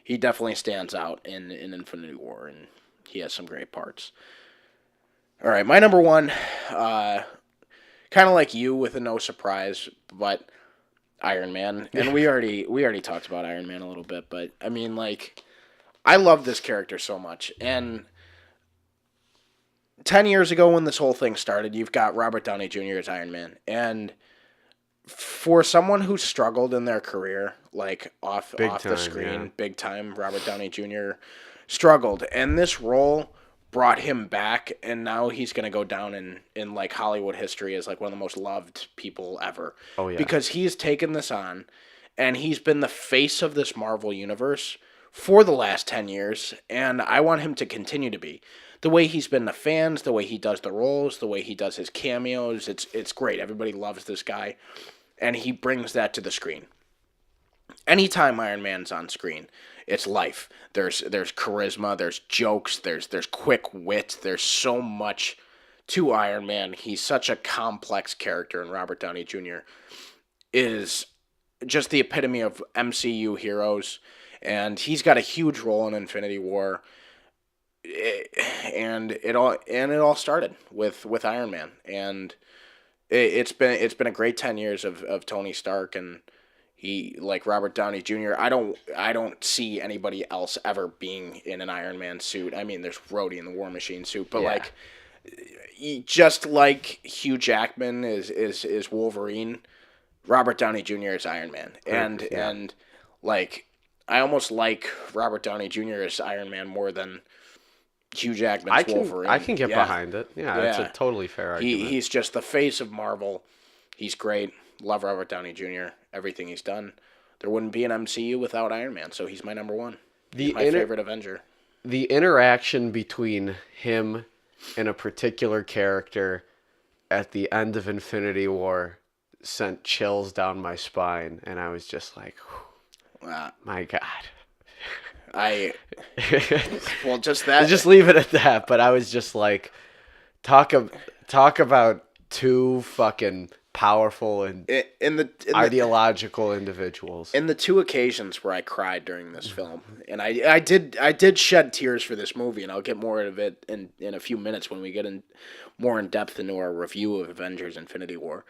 definitely stands out in Infinity War, and he has some great parts. All right, my number 1, kind of like you with a no surprise, but Iron Man. And we already talked about Iron Man a little bit, but I mean, like, I love this character so much, and 10 years ago when this whole thing started, you've got Robert Downey Jr. as Iron Man. And for someone who struggled in their career, like off the screen, big time, Robert Downey Jr. struggled. And this role brought him back, and now he's going to go down in like Hollywood history as like one of the most loved people ever. Oh, yeah. Because he's taken this on, and he's been the face of this Marvel universe for the last 10 years, and I want him to continue to be. The way he's been to fans, the way he does the roles, the way he does his cameos, it's great. Everybody loves this guy, and he brings that to the screen. Anytime Iron Man's on screen, it's life. There's charisma, there's jokes, there's quick wit, there's so much to Iron Man. He's such a complex character, and Robert Downey Jr. is just the epitome of MCU heroes, and he's got a huge role in Infinity War. And it all started with Iron Man, and it's been a great 10 years of Tony Stark, and he, like Robert Downey Jr. I don't see anybody else ever being in an Iron Man suit. I mean, there's Rhodey in the War Machine suit, but like, just like Hugh Jackman is Wolverine, Robert Downey Jr. is Iron Man, and like, I almost like Robert Downey Jr. as Iron Man more than Hugh Jackman's Wolverine. I can get behind it. Yeah, that's a totally fair argument. He's just the face of Marvel. He's great. Love Robert Downey Jr. Everything he's done. There wouldn't be an MCU without Iron Man, so he's my number one. My favorite Avenger. The interaction between him and a particular character at the end of Infinity War sent chills down my spine, and I was just like, my God. Well, just that. Just leave it at that. But I was just like, talk about two fucking powerful and ideological individuals. In the two occasions where I cried during this film, and I did shed tears for this movie, and I'll get more of it in a few minutes when we get more in depth into our review of Avengers: Infinity War.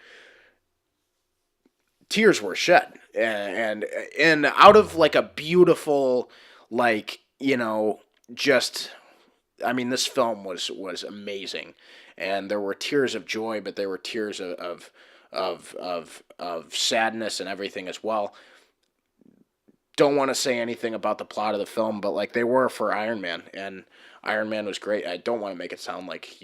Tears were shed, and out of like a beautiful, like, just, I mean, this film was amazing, and there were tears of joy, but there were tears of sadness and everything as well. Don't want to say anything about the plot of the film, but like, they were for Iron Man, and Iron Man was great. I don't want to make it sound like,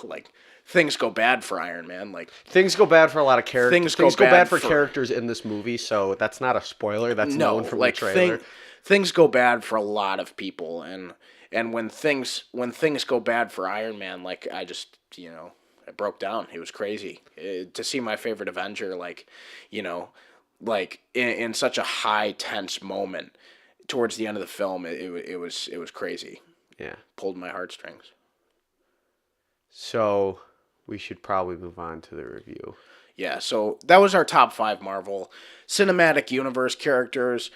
like things go bad for Iron Man. Like, things go bad for a lot of characters. Things go bad for characters in this movie, so that's not a spoiler. That's known from the trailer. Things go bad for a lot of people, and when things go bad for Iron Man, like, I just, I broke down. It was crazy to see my favorite Avenger, like, like in such a high tense moment towards the end of the film. It was crazy. Yeah, pulled my heartstrings. So we should probably move on to the review. Yeah, so that was our top 5 Marvel Cinematic Universe characters.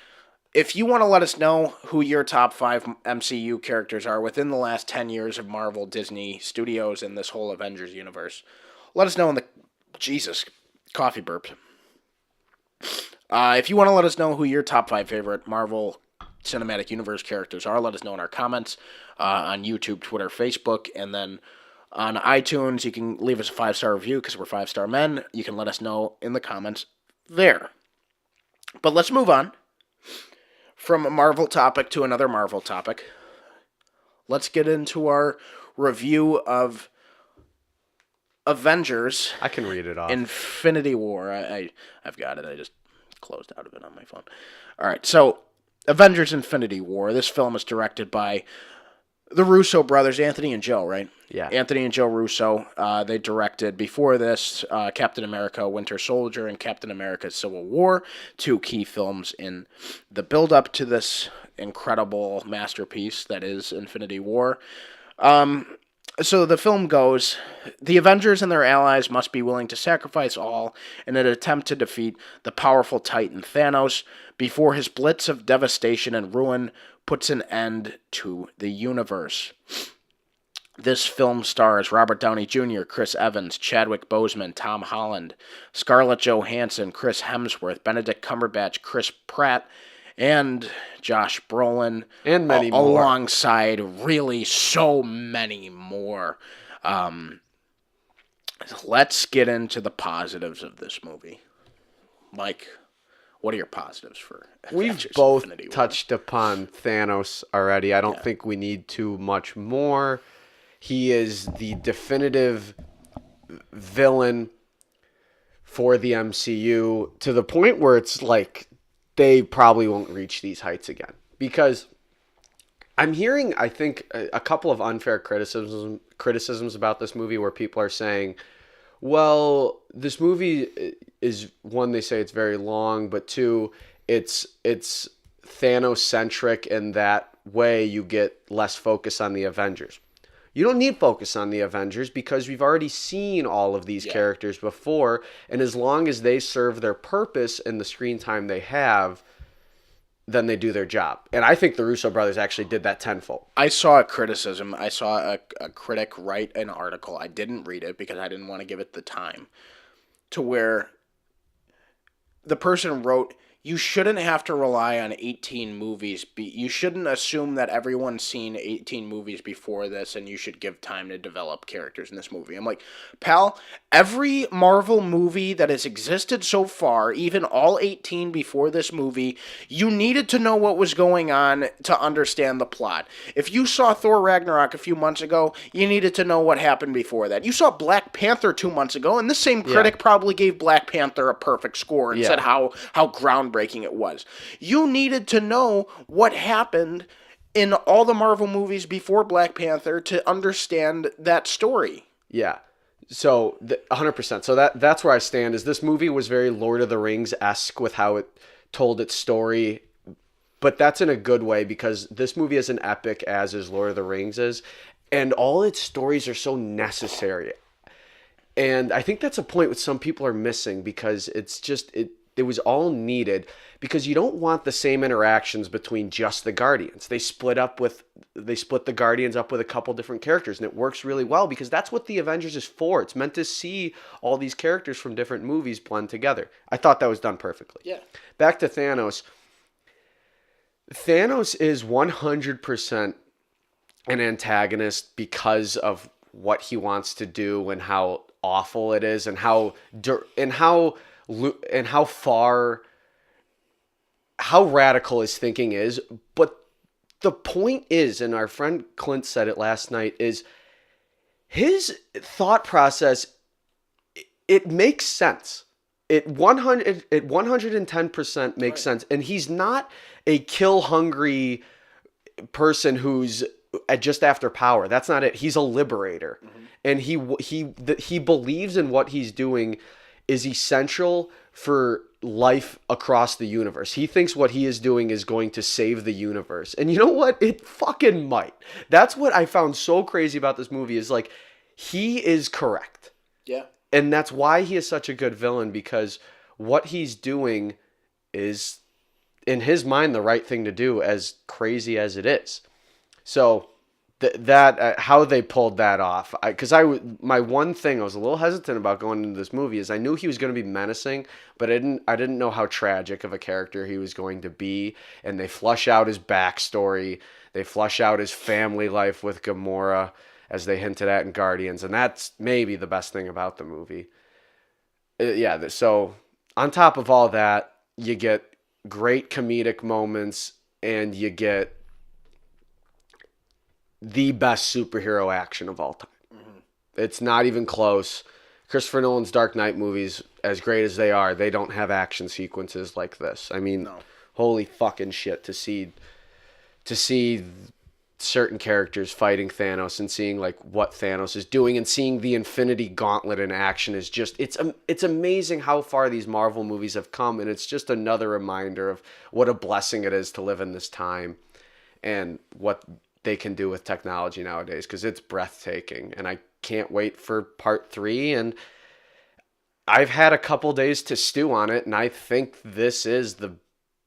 If you want to let us know who your top 5 MCU characters are within the last 10 years of Marvel, Disney Studios, and this whole Avengers universe, let us know in the... Jesus, coffee burp. If you want to let us know who your top 5 favorite Marvel Cinematic Universe characters are, let us know in our comments on YouTube, Twitter, Facebook, and then on iTunes, you can leave us a 5-star review because we're 5-star men. You can let us know in the comments there. But let's move on from a Marvel topic to another Marvel topic. Let's get into our review of Avengers. I can read it off. Infinity War. I've got it. I just closed out of it on my phone. All right, so Avengers: Infinity War. This film is directed by the Russo brothers, Anthony and Joe, right? Yeah. Anthony and Joe Russo. They directed, before this, Captain America: Winter Soldier and Captain America: Civil War, 2 key films in the build-up to this incredible masterpiece that is Infinity War. So the film goes, the Avengers and their allies must be willing to sacrifice all in an attempt to defeat the powerful Titan Thanos before his blitz of devastation and ruin puts an end to the universe. This film stars Robert Downey Jr., Chris Evans, Chadwick Boseman, Tom Holland, Scarlett Johansson, Chris Hemsworth, Benedict Cumberbatch, Chris Pratt, and Josh Brolin, and many more, alongside really so many more. Let's get into the positives of this movie. Mike, what are your positives for Avengers? We've both touched upon Thanos already. I don't think we need too much more. He is the definitive villain for the MCU to the point where it's like they probably won't reach these heights again. Because I'm hearing, I think, a couple of unfair criticisms about this movie where people are saying, well, this movie is, one, they say it's very long, but two, it's Thanos centric in that way you get less focus on the Avengers. You don't need focus on the Avengers because we've already seen all of these characters before, and as long as they serve their purpose in the screen time they have, then they do their job. And I think the Russo brothers actually did that tenfold. I saw a criticism. I saw a critic write an article. I didn't read it because I didn't want to give it the time, to where the person wrote, you shouldn't have to rely on 18 movies. You shouldn't assume that everyone's seen 18 movies before this and you should give time to develop characters in this movie. I'm like, pal, every Marvel movie that has existed so far, even all 18 before this movie, you needed to know what was going on to understand the plot. If you saw Thor Ragnarok a few months ago, you needed to know what happened before that. You saw Black Panther 2 months ago, and this same critic probably gave Black Panther a perfect score and said how groundbreaking it was. You needed to know what happened in all the Marvel movies before Black Panther to understand that story. Yeah. So 100%. So that's where I stand. Is this movie was very Lord of the Rings-esque with how it told its story, but that's in a good way because this movie is an epic as is Lord of the Rings is, and all its stories are so necessary. And I think that's a point that some people are missing because it's just it was all needed because you don't want the same interactions between just the Guardians. They split the Guardians up with a couple different characters, and it works really well because that's what the Avengers is for. It's meant to see all these characters from different movies blend together. I thought that was done perfectly. Yeah. Back to Thanos. Thanos is 100% an antagonist because of what he wants to do and how awful it is and how radical his thinking is. But the point is, and our friend Clint said it last night, is his thought process, it makes sense. It 110% makes sense. And he's not a kill hungry person who's just after power. That's not it. He's a liberator. And he believes in what he's doing is essential for life across the universe. He thinks what he is doing is going to save the universe. And you know what? It fucking might. That's what I found so crazy about this movie is like, he is correct. Yeah. And that's why he is such a good villain, because what he's doing is, in his mind, the right thing to do, as crazy as it is. So how they pulled that off, because my one thing I was a little hesitant about going into this movie is I knew he was going to be menacing, but I didn't know how tragic of a character he was going to be. And they flush out his backstory, they flush out his family life with Gamora, as they hinted at in Guardians, and that's maybe the best thing about the movie. So on top of all that, you get great comedic moments, and you get the best superhero action of all time. Mm-hmm. It's not even close. Christopher Nolan's Dark Knight movies, as great as they are, they don't have action sequences like this. I mean, Holy fucking shit, to see certain characters fighting Thanos and seeing like what Thanos is doing and seeing the Infinity Gauntlet in action is just, it's amazing how far these Marvel movies have come, and it's just another reminder of what a blessing it is to live in this time and what they can do with technology nowadays, because it's breathtaking. And I can't wait for part 3, and I've had a couple days to stew on it, and I think this is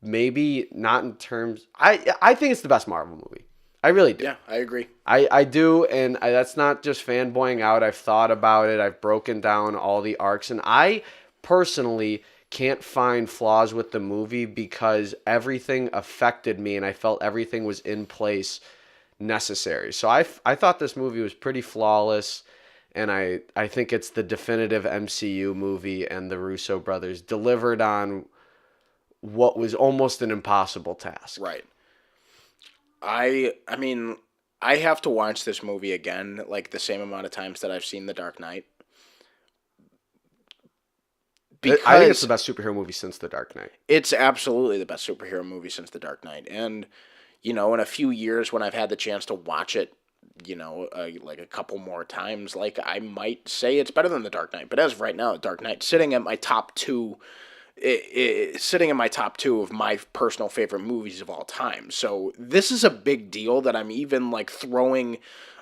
maybe not in terms, I think it's the best Marvel movie. I really do. Yeah, I agree. I do, and that's not just fanboying out. I've thought about it. I've broken down all the arcs, and I personally can't find flaws with the movie because everything affected me, and I felt everything was in place necessary. So I thought this movie was pretty flawless, and I think it's the definitive MCU movie, and the Russo brothers delivered on what was almost an impossible task. Right. I mean, I have to watch this movie again, like the same amount of times that I've seen The Dark Knight. I think it's the Because best superhero movie since The Dark Knight. it's absolutely the best superhero movie since The Dark Knight. And, in a few years when I've had the chance to watch it, like a couple more times, like I might say it's better than The Dark Knight. But as of right now, The Dark Knight sitting at my top two, sitting in my top two of my personal favorite movies of all time. So this is a big deal that I'm even like throwing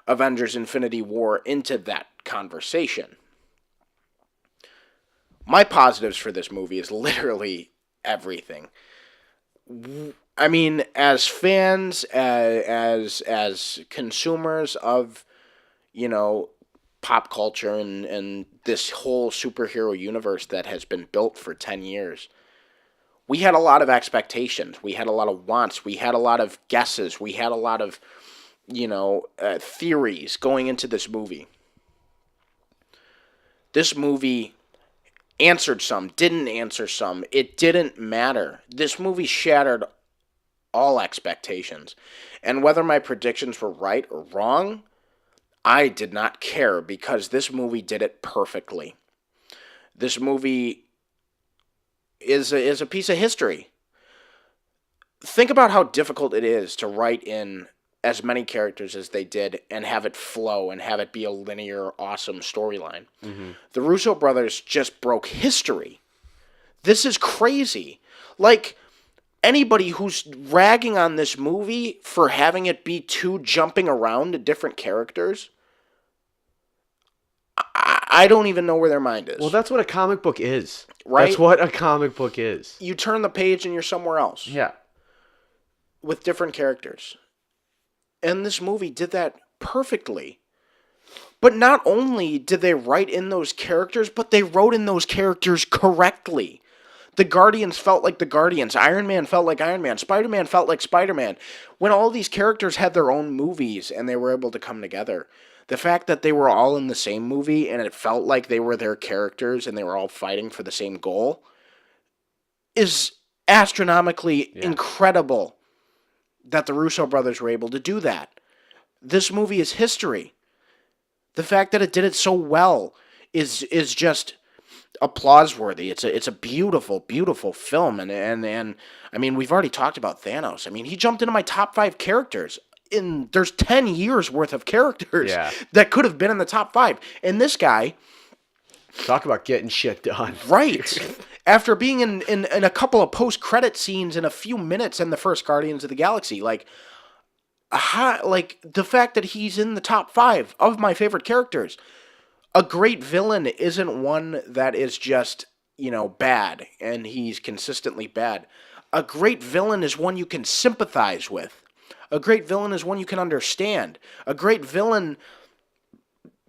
Avengers Infinity War into that conversation. My positives for this movie is literally everything. I mean, as fans, as consumers of, you know, pop culture and this whole superhero universe that has been built for 10 years, we had a lot of expectations. We had a lot of wants. We had a lot of guesses. We had a lot of, theories going into this movie. This movie answered some, didn't answer some. It didn't matter. This movie shattered all expectations. And whether my predictions were right or wrong, I did not care because this movie did it perfectly. This movie is a piece of history. Think about how difficult it is to write in as many characters as they did and have it flow and have it be a linear, awesome storyline. Mm-hmm. The Russo brothers just broke history. This is crazy. Like, anybody who's ragging on this movie for having it be too jumping around to different characters, I don't even know where their mind is. Well, that's what a comic book is. Right? That's what a comic book is. You turn the page and you're somewhere else. Yeah. With different characters. And this movie did that perfectly. But not only did they write in those characters, but they wrote in those characters correctly. The Guardians felt like the Guardians. Iron Man felt like Iron Man. Spider-Man felt like Spider-Man. When all these characters had their own movies and they were able to come together, the fact that they were all in the same movie and it felt like they were their characters and they were all fighting for the same goal is astronomically incredible that the Russo brothers were able to do that. This movie is history. The fact that it did it so well is just applause-worthy. It's a beautiful, beautiful film. And I mean, we've already talked about Thanos. I mean, he jumped into my top 5 characters. There's 10 years worth of characters that could have been in the top 5. And this guy... Talk about getting shit done. Right. After being in a couple of post-credit scenes in a few minutes in the first Guardians of the Galaxy, like the fact that he's in the top 5 of my favorite characters. A great villain isn't one that is just, bad, and he's consistently bad. A great villain is one you can sympathize with. A great villain is one you can understand. A great villain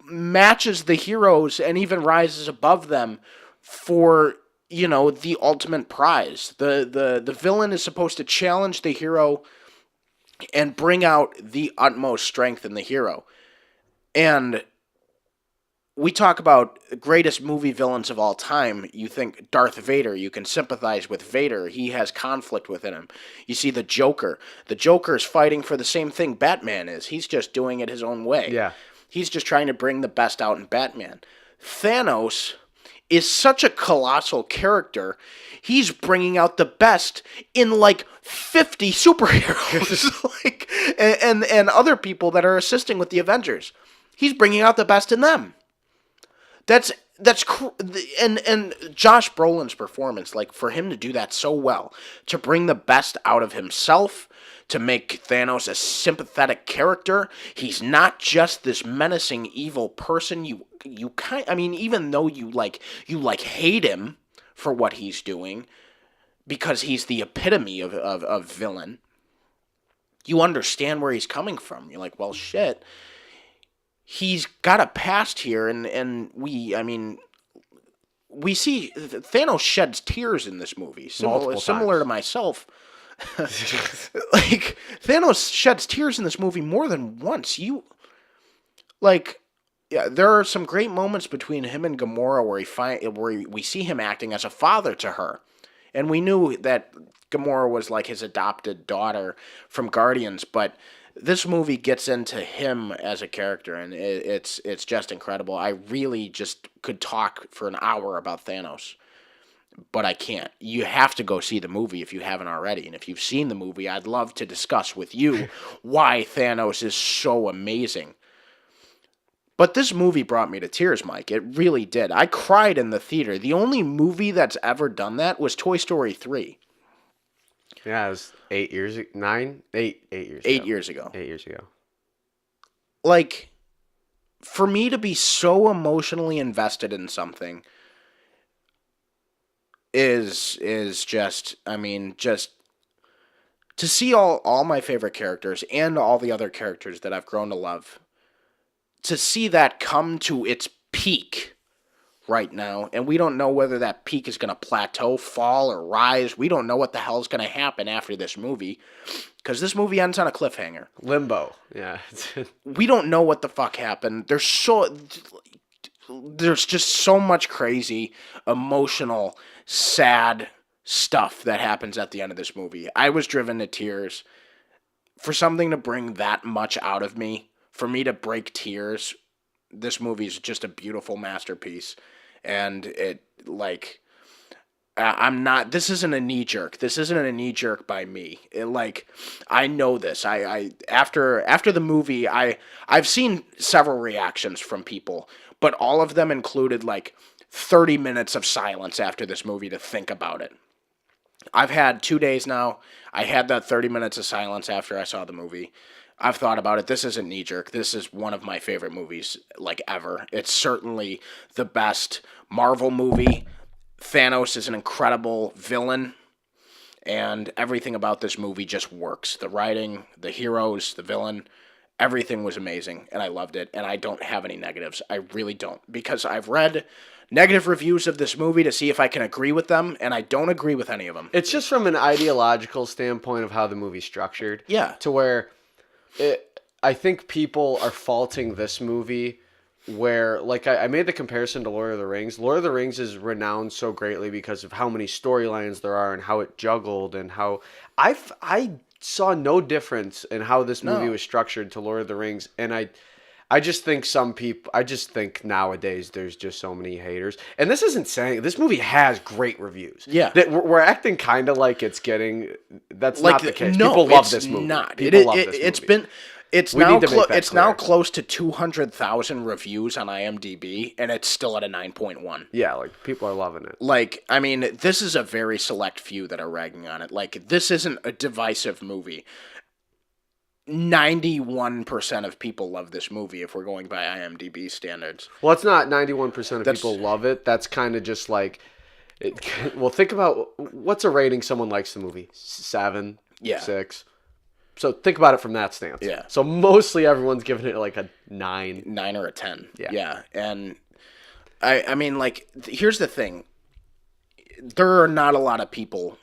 matches the heroes and even rises above them for, the ultimate prize. The villain is supposed to challenge the hero and bring out the utmost strength in the hero. And we talk about the greatest movie villains of all time. You think Darth Vader. You can sympathize with Vader. He has conflict within him. You see the Joker. The Joker is fighting for the same thing Batman is. He's just doing it his own way. Yeah. He's just trying to bring the best out in Batman. Thanos is such a colossal character. He's bringing out the best in like 50 superheroes, and other people that are assisting with the Avengers. He's bringing out the best in them. And Josh Brolin's performance, like for him to do that so well, to bring the best out of himself, to make Thanos a sympathetic character. He's not just this menacing evil person. Even though you hate him for what he's doing, because he's the epitome of villain, you understand where he's coming from. You're like, well, shit. He's got a past here, and we see Thanos sheds tears in this movie, similar to myself. Like, Thanos sheds tears in this movie more than once. There are some great moments between him and Gamora where we see him acting as a father to her, and we knew that Gamora was like his adopted daughter from Guardians, but this movie gets into him as a character, and it's just incredible. I really just could talk for an hour about Thanos, but I can't. You have to go see the movie if you haven't already, and if you've seen the movie, I'd love to discuss with you why Thanos is so amazing. But this movie brought me to tears, Mike. It really did. I cried in the theater. The only movie that's ever done that was Toy Story 3. Yeah, it was 8 years, 9, 8 years 8 ago. years ago. 8 years ago. Like, for me to be so emotionally invested in something is just, I mean, just to see all my favorite characters and all the other characters that I've grown to love, to see that come to its peak right now, and we don't know whether that peak is going to plateau, fall, or rise. We don't know what the hell is going to happen after this movie, because this movie ends on a cliffhanger. Limbo. Yeah. We don't know what the fuck happened. There's just so much crazy, emotional, sad stuff that happens at the end of this movie. I was driven to tears. For something to bring that much out of me, for me to break tears, this movie is just a beautiful masterpiece. And it, like, I'm not, this isn't a knee jerk. This isn't a knee jerk by me. I know this. After the movie, I've seen several reactions from people, but all of them included like 30 minutes of silence after this movie to think about it. I've had 2 days now. I had that 30 minutes of silence after I saw the movie. I've thought about it. This isn't knee-jerk. This is one of my favorite movies, like, ever. It's certainly the best Marvel movie. Thanos is an incredible villain, and everything about this movie just works. The writing, the heroes, the villain, everything was amazing, and I loved it, and I don't have any negatives. I really don't, because I've read negative reviews of this movie to see if I can agree with them, and I don't agree with any of them. It's just from an ideological standpoint of how the movie's structured. Yeah. To where I think people are faulting this movie where, like, I made the comparison to Lord of the Rings. Lord of the Rings is renowned so greatly because of how many storylines there are and how it juggled and how I saw no difference in how this movie was structured to Lord of the Rings. And I just think nowadays there's just so many haters. And this isn't saying, this movie has great reviews. Yeah. We're acting kind of like it's getting, that's Like, not the case. no, People love it's this movie. not. People love this movie. It's been... It's We now need to make that now clear. close to 200,000 reviews on IMDb, and it's still at a 9.1. Yeah, like, people are loving it. Like, I mean, this is a very select few that are ragging on it. Like, this isn't a divisive movie. 91% of people love this movie if we're going by IMDb standards. Well, it's not 91% of people love it. That's kind of just like... well, think about... What's a rating someone likes the movie? 7? Yeah. 6? So think about it from that stance. Yeah. So mostly everyone's giving it like a 9. 9 or a 10. Yeah. Yeah. And I mean, like, here's the thing. There are not a lot of people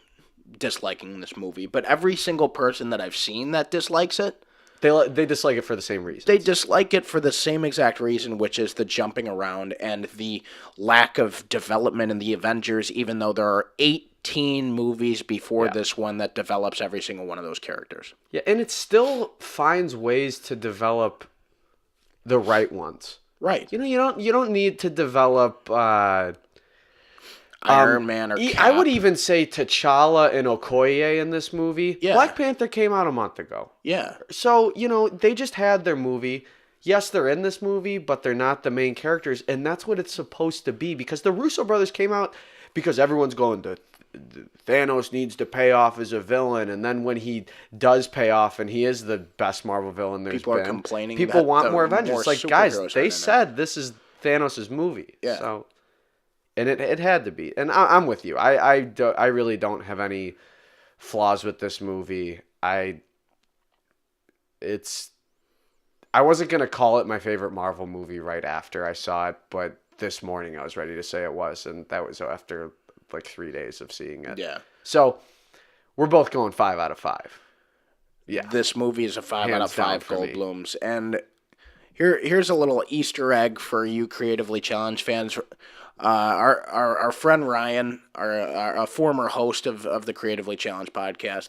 disliking this movie, but every single person that I've seen that dislikes it, They dislike it for the same reason. they dislike it for the same exact reason, which is the jumping around and the lack of development in the Avengers, even though there are 18 movies before this one that develops every single one of those characters. Yeah, and it still finds ways to develop the right ones. Right. You know, you don't need to develop Iron Man or Cap. I would even say T'Challa and Okoye in this movie. Yeah. Black Panther came out a month ago. Yeah. So, you know, they just had their movie. Yes, they're in this movie, but they're not the main characters, and that's what it's supposed to be, because the Russo brothers came out because everyone's going to Thanos needs to pay off as a villain, and then when he does pay off and he is the best Marvel villain there's People been, are complaining people that want the more Avengers. more It's like, guys, superheroes are they in it. said this is Thanos' movie. Yeah. So, and it had to be. And I'm with you. I really don't have any flaws with this movie. I wasn't going to call it my favorite Marvel movie right after I saw it, but this morning I was ready to say it was, and that was after like 3 days of seeing it. Yeah. So we're both going 5 out of 5. Yeah. This movie is a 5 out of Hands down 5 for me. Goldblums. And here's a little Easter egg for you Creatively Challenged fans. Our friend Ryan, a former host of the Creatively Challenged podcast,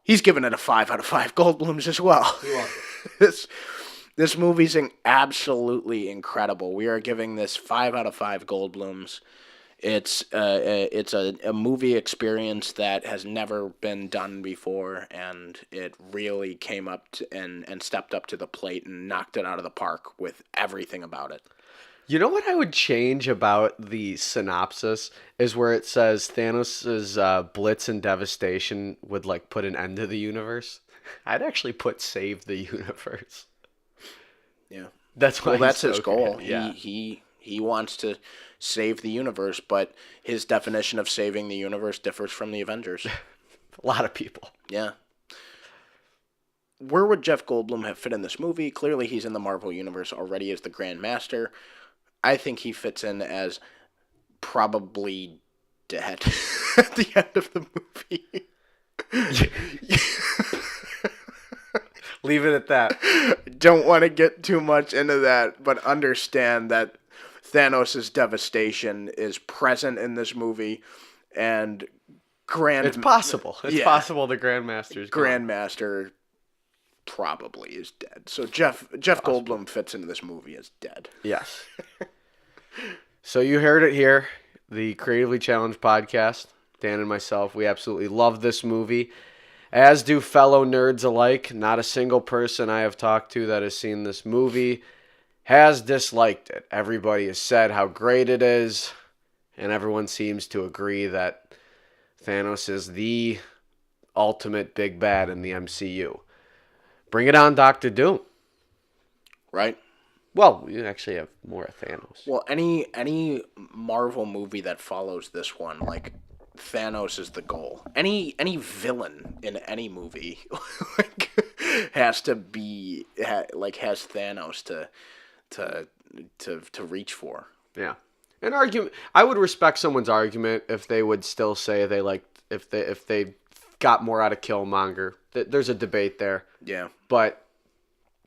He's given it a 5 out of 5 Goldblums as well. You're welcome. This movie's absolutely incredible. We are giving this 5 out of 5 Goldblums. It's a movie experience that has never been done before, and it really came up and stepped up to the plate and knocked it out of the park with everything about it. You know what I would change about the synopsis is where it says Thanos' blitz and devastation would like put an end to the universe. I'd actually put save the universe. Yeah, That's why that's his goal. Yeah. He wants to save the universe, but his definition of saving the universe differs from the Avengers. A lot of people. Yeah. Where would Jeff Goldblum have fit in this movie? Clearly, he's in the Marvel Universe already as the Grand Master. I think he fits in as probably dead at the end of the movie. Leave it at that. Don't want to get too much into that, but understand that Thanos' devastation is present in this movie, and It's possible. It's possible the Grandmaster's gone. Grandmaster probably is dead. So Jeff Goldblum fits into this movie as dead. Yes. So you heard it here, the Creatively Challenged podcast. Dan and myself, we absolutely love this movie, as do fellow nerds alike. Not a single person I have talked to that has seen this movie has disliked it. Everybody has said how great it is, and everyone seems to agree that Thanos is the ultimate big bad in the MCU. Bring it on, Doctor Doom. Right? Well, you actually have more of Thanos. Well, any Marvel movie that follows this one, like Thanos is the goal. Any villain in any movie like has to be has Thanos to reach for. Yeah. An argument. I would respect someone's argument if they would still say they if they got more out of Killmonger. There's a debate there. Yeah. But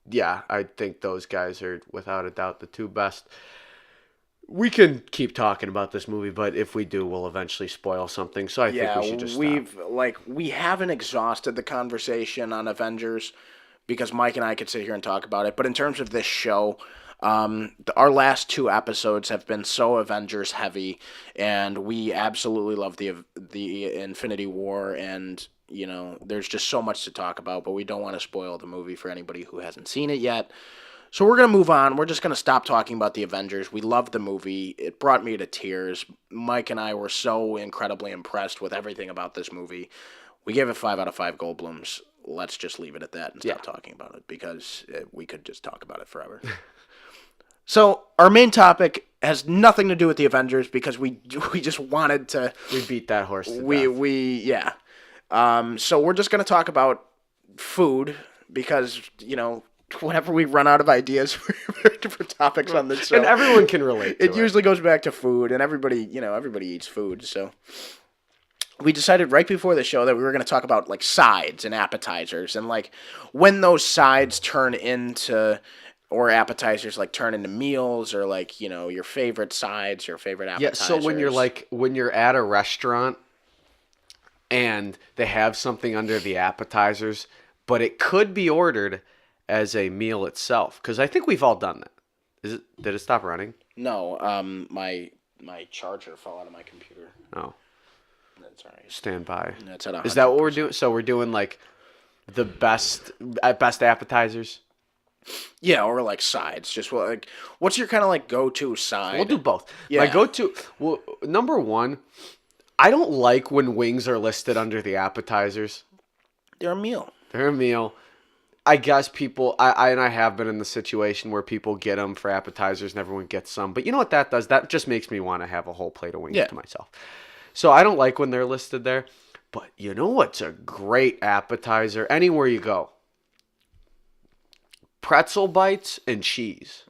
yeah, I think those guys are without a doubt the two best. We can keep talking about this movie, but if we do, we'll eventually spoil something. So I think we should just stop. We haven't exhausted the conversation on Avengers because Mike and I could sit here and talk about it. But in terms of this show, our last 2 episodes have been so Avengers heavy, and we absolutely love the Infinity War, and you know there's just so much to talk about. But we don't want to spoil the movie for anybody who hasn't seen it yet. So we're going to move on. We're just going to stop talking about the Avengers. We loved the movie. It brought me to tears. Mike and I were so incredibly impressed with everything about this movie. We gave it 5 out of 5 Goldblums. Let's just leave it at that and stop talking about it because we could just talk about it forever. So our main topic has nothing to do with the Avengers because we just wanted to... We beat that horse to death. So we're just going to talk about food because, you know, whenever we run out of ideas for topics on this show, and everyone can relate to it usually goes back to food, and everybody eats food. So we decided right before the show that we were going to talk about like sides and appetizers, and like when those sides turn into or appetizers like turn into meals, or like, you know, your favorite sides, your favorite appetizers. Yeah, so when you're at a restaurant and they have something under the appetizers, but it could be ordered as a meal itself, because I think we've all done that. Did it stop running? No, my charger fell out of my computer. Oh, that's all right. Stand by. That's at 100%. Is that what we're doing? So we're doing like the best appetizers. Yeah, or like sides. Just like, what's your kind of like go-to side? We'll do both. Yeah. My go-to. Well, number one, I don't like when wings are listed under the appetizers. They're a meal. They're a meal. I guess people, I have been in the situation where people get them for appetizers and everyone gets some. But you know what that does? That just makes me want to have a whole plate of wings to myself. So I don't like when they're listed there. But you know what's a great appetizer anywhere you go? Pretzel bites and cheese.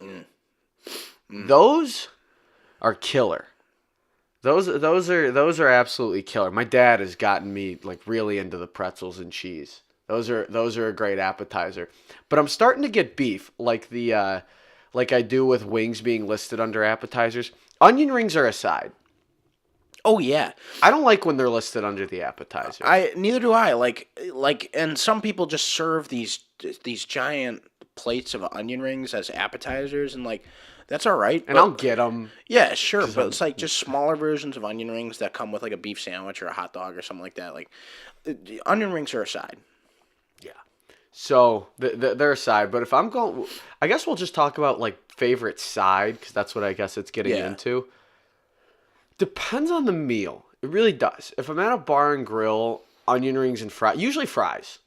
Those are killer. Those are absolutely killer. My dad has gotten me like really into the pretzels and cheese. Those are a great appetizer. But I'm starting to get beef like I do with wings being listed under appetizers. Onion rings are a side. Oh yeah, I don't like when they're listed under the appetizer. neither do I. And some people just serve these giant plates of onion rings as appetizers, and like that's all right. And but, I'll get them. Yeah, sure, but it's like just smaller versions of onion rings that come with like a beef sandwich or a hot dog or something like that. Like the onion rings are a side. Yeah. So they're a side, but if I'm going, I guess we'll just talk about like favorite side because that's what I guess it's getting into. Depends on the meal. It really does. If I'm at a bar and grill, onion rings and fries, usually fries.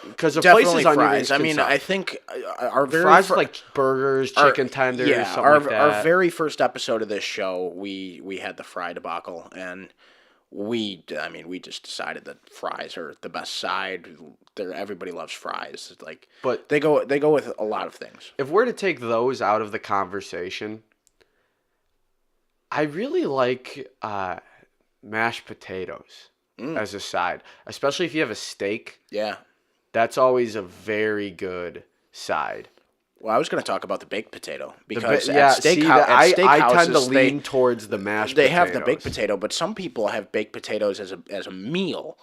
Because the Definitely places onion fries. rings I can mean, suck. I think our very fries like burgers, chicken tenders, something like that. Our very first episode of this show, we had the fry debacle, and we just decided that fries are the best side. Everybody loves fries. Like, but they go with a lot of things. If we're to take those out of the conversation, I really like mashed potatoes as a side, especially if you have a steak. Yeah. That's always a very good side. Well, I was going to talk about the baked potato because I tend to lean towards the mashed They potatoes. have the baked potato, but some people have baked potatoes as a meal.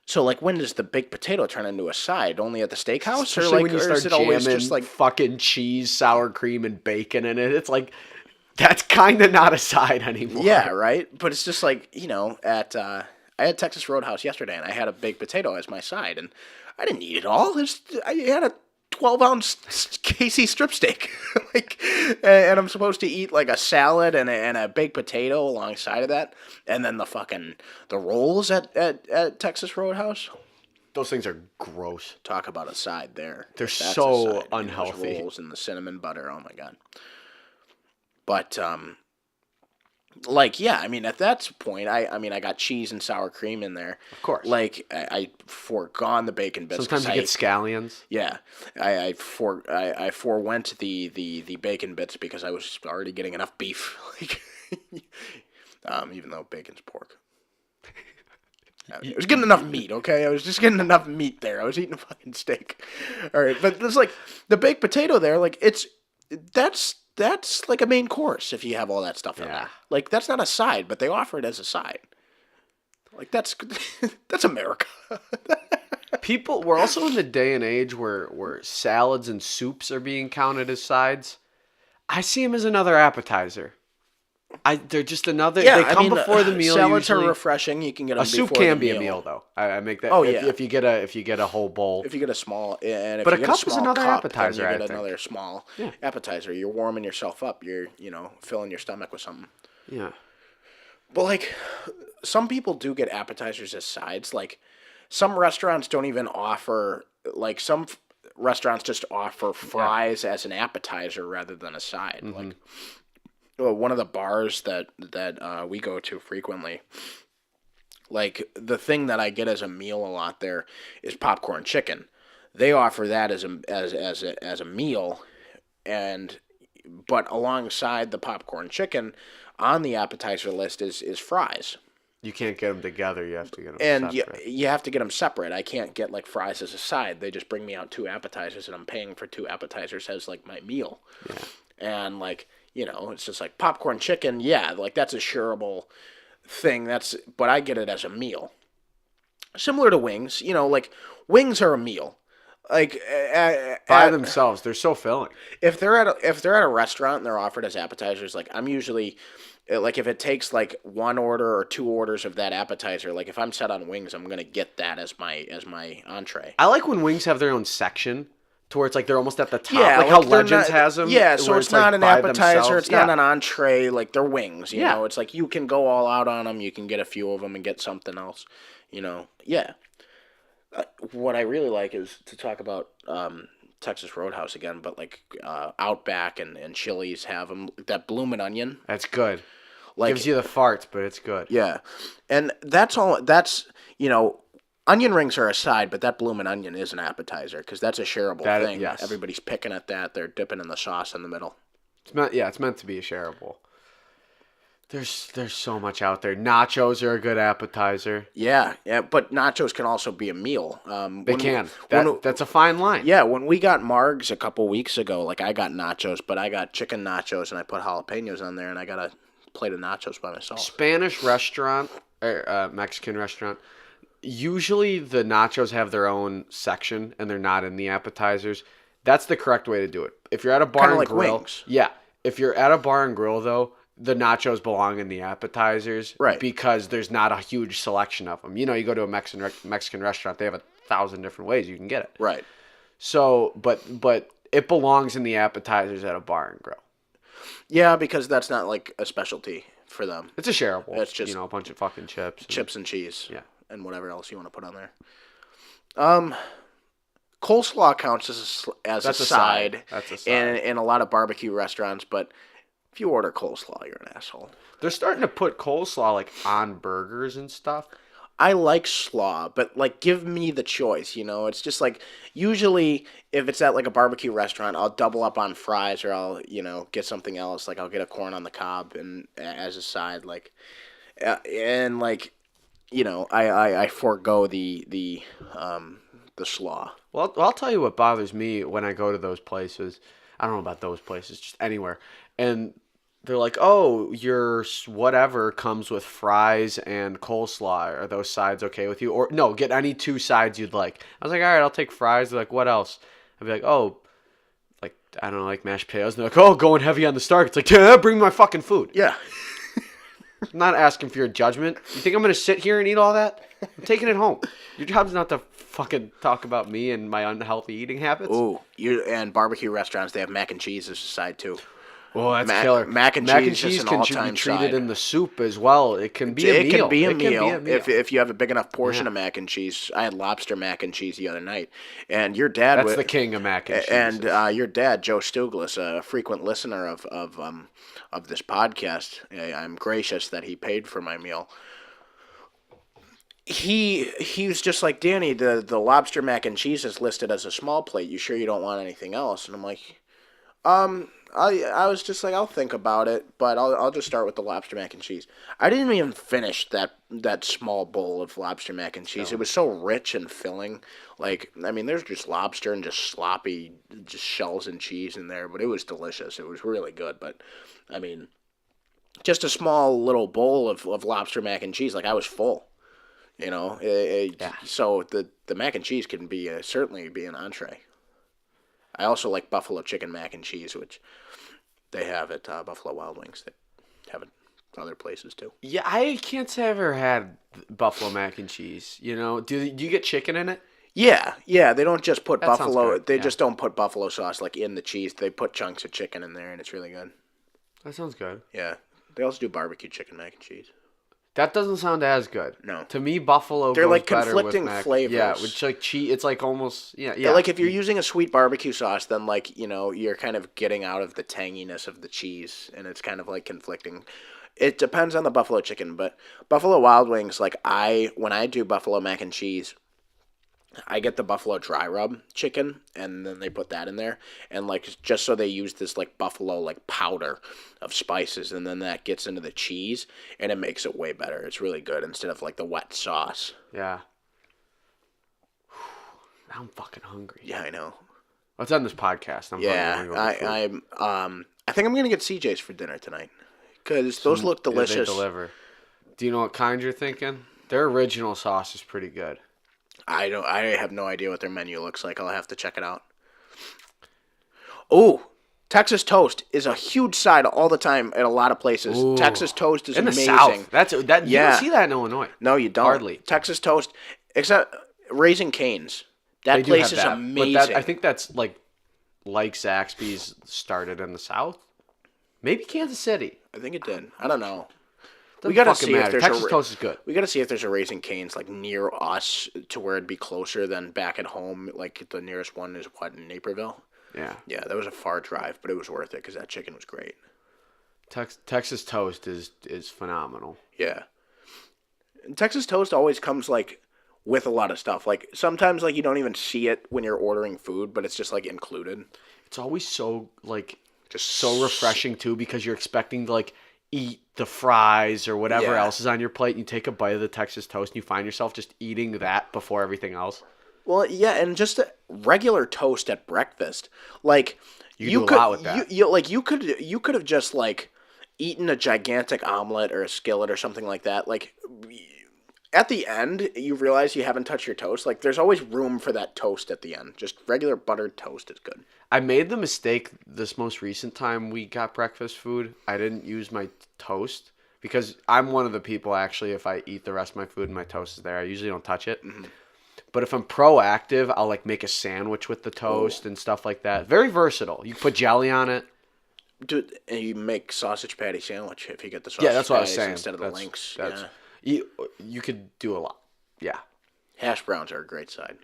So, like, when does the baked potato turn into a side? Only at the steakhouse? Especially when you start is it always jamming just like fucking cheese, sour cream, and bacon in it. It's like, that's kind of not a side anymore. Yeah, right? But it's just like, I had Texas Roadhouse yesterday, and I had a baked potato as my side, and I didn't eat it all. I had a 12-ounce KC strip steak, and I'm supposed to eat like a salad and a baked potato alongside of that, and then the rolls at Texas Roadhouse. Those things are gross. Talk about a side there. They're That's so a side. unhealthy. Those rolls and the cinnamon butter. Oh my god. But at that point, I got cheese and sour cream in there. Of course. Like, I forgone the bacon bits. Sometimes you get scallions. Yeah. I forewent the bacon bits because I was already getting enough beef. Even though bacon's pork. I was getting enough meat, okay? I was just getting enough meat there. I was eating a fucking steak. All right, but there's like the baked potato there, like that's like a main course if you have all that stuff in there. Like, that's not a side, but they offer it as a side. Like, that's America. We're also in the day and age where salads and soups are being counted as sides. I see them as another appetizer. They're just another. Yeah, they come before the meal. Salads usually. are refreshing. You can get them. A soup before can the be meal. a meal though. I make that. Oh if you get a whole bowl. If you get a small, and if but you a get cup a small is another cup, appetizer. then you I get think. another small appetizer. You're warming yourself up. You're filling your stomach with something. Yeah. But like, some people do get appetizers as sides. Like, some restaurants don't even offer. Like, some restaurants just offer fries as an appetizer rather than a side. Mm-hmm. Like. Well, one of the bars that we go to frequently, like, the thing that I get as a meal a lot there is popcorn chicken. They offer that as a meal, but alongside the popcorn chicken, on the appetizer list is fries. You can't get them together. You have to get them separate. And you have to get them separate. I can't get, like, fries as a side. They just bring me out 2 appetizers, and I'm paying for 2 appetizers as, like, my meal. Yeah. And, like, it's just like popcorn chicken. Yeah, like, that's a shareable thing. But I get it as a meal. Similar to wings. Like, wings are a meal. Like, by themselves, they're so filling. If they're at a restaurant and they're offered as appetizers, like, I'm usually, like, if it takes like 1 order or 2 orders of that appetizer, like, if I'm set on wings, I'm gonna get that as my entree. I like when wings have their own section. To where it's like they're almost at the top, yeah, like how Legends has them. Yeah, so it's not an appetizer, it's not an an entree, like, they're wings, you know? It's like you can go all out on them, you can get a few of them and get something else, Yeah. What I really like is to talk about Texas Roadhouse again, but, like, Outback and Chili's have them, that bloomin' onion. That's good. Like, gives you the farts, but it's good. Yeah, and that's onion rings are a side, but that bloomin' onion is an appetizer because that's a shareable thing. Yes. Everybody's picking at that. They're dipping in the sauce in the middle. It's meant to be a shareable. There's so much out there. Nachos are a good appetizer. Yeah, but nachos can also be a meal. That's a fine line. Yeah, when we got Margs a couple weeks ago, like, I got nachos, but I got chicken nachos and I put jalapenos on there, and I got a plate of nachos by myself. Spanish restaurant or Mexican restaurant. Usually the nachos have their own section and they're not in the appetizers. That's the correct way to do it. If you're at a bar Kinda and like grill, wings. yeah. If you're at a bar and grill though, the nachos belong in the appetizers, Right? Because there's not a huge selection of them. You go to a Mexican restaurant, they have 1,000 different ways you can get it. Right. So, but it belongs in the appetizers at a bar and grill. Yeah, because that's not like a specialty for them. It's a shareable. It's just a bunch of fucking chips and cheese. Yeah. And whatever else you want to put on there. Coleslaw counts as a side. That's a side. In a lot of barbecue restaurants, but if you order coleslaw, you're an asshole. They're starting to put coleslaw like on burgers and stuff. I like slaw, but like give me the choice, It's just like usually if it's at like a barbecue restaurant, I'll double up on fries or I'll, get something else. Like I'll get a corn on the cob and as a side, like and like I forego the slaw. Well, I'll tell you what bothers me when I go to those places. I don't know about those places, just anywhere. And they're like, oh, your whatever comes with fries and coleslaw. Are those sides okay with you? Or no, get any two sides you'd like. I was like, all right, I'll take fries. They're like, what else? I'd be like, oh, like, I don't know, like mashed potatoes. And they're like, oh, going heavy on the starch. It's like, yeah, bring me my fucking food. Yeah. I'm not asking for your judgment. You think I'm going to sit here and eat all that? I'm taking it home. Your job's not to fucking talk about me and my unhealthy eating habits. Ooh, and barbecue restaurants, they have mac and cheese as a side too. Oh, that's killer. Mac and cheese can should be treated in the soup as well. It can be a meal. It can be a meal if you have a big enough portion of mac and cheese. I had lobster mac and cheese the other night, and your dad. That's the king of mac and cheese. And your dad, Joe Stuglis, a frequent listener of this podcast. I'm gracious that he paid for my meal. He was just like, Danny, the lobster mac and cheese is listed as a small plate. You sure you don't want anything else? And I'm like, I was just like, I'll think about it, but I'll just start with the lobster mac and cheese. I didn't even finish that small bowl of lobster mac and cheese. No. It was so rich and filling. Like, I mean, there's just lobster and just sloppy, just shells and cheese in there, but it was delicious. It was really good. But I mean, just a small little bowl of lobster mac and cheese. Like, I was full. Yeah. So the mac and cheese can be certainly be an entree. I also like buffalo chicken mac and cheese, which they have at Buffalo Wild Wings. They have it other places too. Yeah, I can't say I've ever had buffalo mac and cheese. Do you get chicken in it? Yeah. They don't just put that buffalo. They just don't put buffalo sauce like in the cheese. They put chunks of chicken in there, and it's really good. That sounds good. Yeah, they also do barbecue chicken mac and cheese. That doesn't sound as good. No. To me, buffalo They're goes like better conflicting with mac. flavors. Yeah, which like cheese. It's like almost yeah. Like if you're using a sweet barbecue sauce, then like you're kind of getting out of the tanginess of the cheese, and it's kind of like conflicting. It depends on the buffalo chicken, but Buffalo Wild Wings, like when I do buffalo mac and cheese, I get the buffalo dry rub chicken, and then they put that in there, and like just so they use this like buffalo like powder of spices, and then that gets into the cheese, and it makes it way better. It's really good instead of like the wet sauce. Yeah. Now I'm fucking hungry. Yeah, I know. Let's end this podcast. I think I'm gonna get CJ's for dinner tonight because those look delicious. They deliver. Do you know what kind you're thinking? Their original sauce is pretty good. I have no idea what their menu looks like. I'll have to check it out. Oh, Texas toast is a huge side all the time at a lot of places. Ooh. Texas toast is amazing. In the South. You don't see that in Illinois. No, you don't. Hardly. Texas toast, except Raising Cane's. That place is amazing. But I think that's like Zaxby's started in the South. Maybe Kansas City. I think it did. I don't know. We gotta see if there's Texas toast is good. We gotta see if there's a Raising Cane's like near us to where it'd be closer than back at home. Like the nearest one is in Naperville. Yeah. Yeah, that was a far drive, but it was worth it because that chicken was great. Texas toast is phenomenal. Yeah. And Texas toast always comes like with a lot of stuff. Like sometimes like you don't even see it when you're ordering food, but it's just like included. It's always so like just so refreshing too because you're expecting to like eat the fries or whatever else is on your plate. And you take a bite of the Texas toast and you find yourself just eating that before everything else. Well, yeah, and just a regular toast at breakfast. Like you could do a lot with that. You could have just like eaten a gigantic omelet or a skillet or something like that, like at the end, you realize you haven't touched your toast. Like, there's always room for that toast at the end. Just regular buttered toast is good. I made the mistake this most recent time we got breakfast food. I didn't use my toast because I'm one of the people, actually, if I eat the rest of my food and my toast is there, I usually don't touch it. Mm-hmm. But if I'm proactive, I'll like make a sandwich with the toast and stuff like that. Very versatile. You can put jelly on it. Dude, and you make sausage patty sandwich if you get the sausage Yeah, that's what I was patties saying. instead of the links. That's, Yeah. you could do a lot. Yeah. Hash browns are a great side.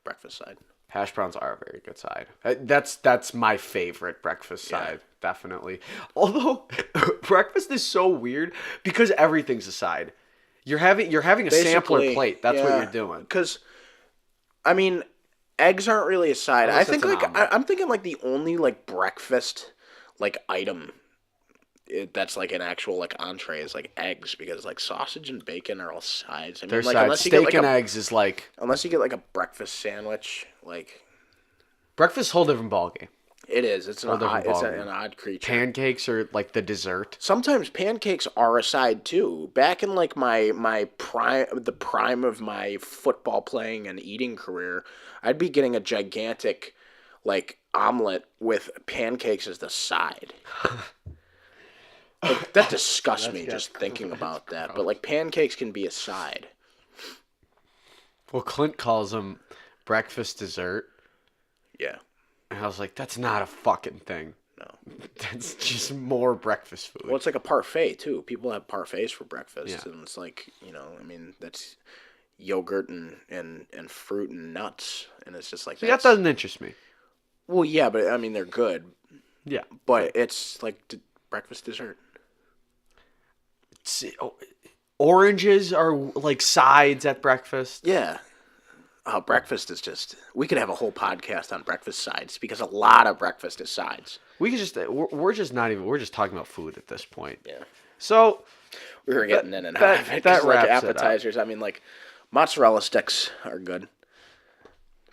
Breakfast side. Hash browns are a very good side. That's my favorite breakfast side, definitely. Although breakfast is so weird because everything's a side. You're having a sampler plate. That's what you're doing. Because, I mean, eggs aren't really a side. Unless I think it's an omelet. I'm thinking like the only like breakfast like item that's like an actual like entree is like eggs, because like sausage and bacon are all sides. I mean, They're like sides. unless you Steak get like and eggs is like unless you get like a breakfast sandwich, like breakfast. Whole different ballgame. it is. It's an odd creature. Pancakes are like the dessert. Sometimes pancakes are a side too. Back in like my prime of my football playing and eating career, I'd be getting a gigantic like omelet with pancakes as the side. Like, that disgusts me just thinking about that. But like pancakes can be a side. Well, Clint calls them breakfast dessert. Yeah. And I was like, that's not a fucking thing. No. That's just more breakfast food. Well, it's like a parfait too. People have parfaits for breakfast, Yeah. and it's like, I mean, that's yogurt and fruit and nuts, and it's just like That doesn't interest me. Well, yeah, but I mean, they're good. Yeah. But it's like breakfast dessert. Oranges are like sides at breakfast. Yeah. Breakfast is just... We could have a whole podcast on breakfast sides, because a lot of breakfast is sides. We could just... We're just not even... We're just talking about food at this point. Yeah. So... We were getting in and out of it. That like appetizers. I mean, like, mozzarella sticks are good.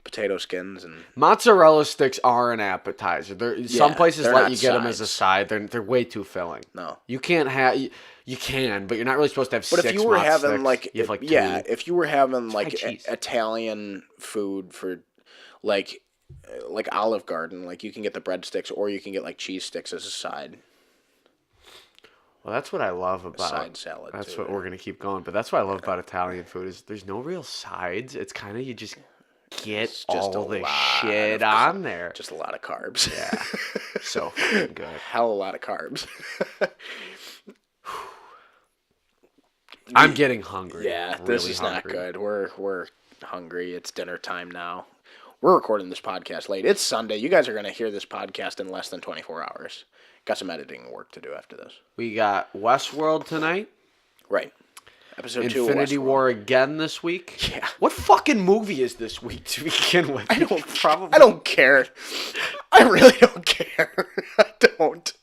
Potato skins and... Mozzarella sticks are an appetizer. Some places let you get them as a sides. side. They're way too filling. No. You can't have... You can, but you're not really supposed to have But six. if you were having sticks. like... You have like yeah, two. if you were having like cheese. Italian food for like Olive Garden, like you can get the breadsticks, or you can get like cheese sticks as a side. Well, that's what I love about side salad. That's too. what we're gonna keep going. But that's what I love about Italian food is there's no real sides. It's kind of you just get It's all the shit on there. Just a lot of carbs. Yeah, so fucking good. Hell, a lot of carbs. I'm getting hungry. Yeah, really this is hungry. not good. We're hungry. It's dinner time now. We're recording this podcast late. It's Sunday. You guys are going to hear this podcast in less than 24 hours. Got some editing work to do after this. We got Westworld tonight. Right. Episode 2 Infinity War again this week. Yeah. What fucking movie is this week to begin with? I don't care. I really don't care. I don't.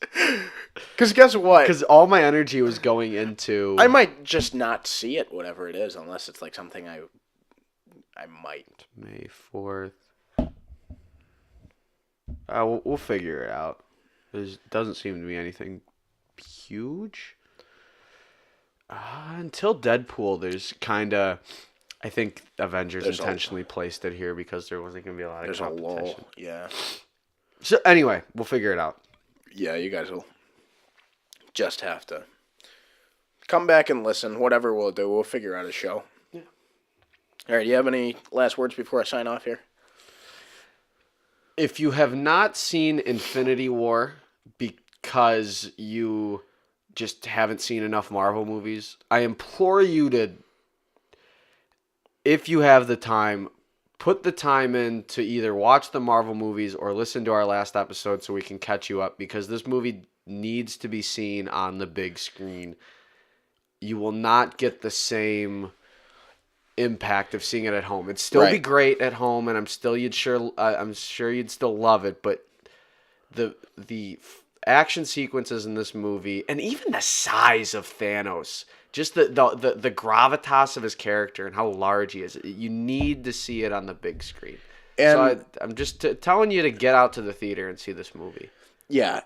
Because guess what? Because all my energy was going into... I might just not see it, whatever it is, unless it's like something I might. May 4th. We'll figure it out. There doesn't seem to be anything huge. Until Deadpool, there's kind of... I think Avengers intentionally placed it here because there wasn't going to be a lot of competition. There's a lull, yeah. So anyway, we'll figure it out. Yeah, you guys will just have to come back and listen. Whatever we'll do, we'll figure out a show. Yeah. All right, do you have any last words before I sign off here? If you have not seen Infinity War because you just haven't seen enough Marvel movies, I implore you to, if you have the time, put the time in to either watch the Marvel movies or listen to our last episode so we can catch you up, because this movie needs to be seen on the big screen. You will not get the same impact of seeing it at home. It'd still be great at home, and I'm sure you'd still love it, but the action sequences in this movie, and even the size of Thanos, just the gravitas of his character and how large he is, you need to see it on the big screen. And so I'm just telling you to get out to the theater and see this movie. Yeah.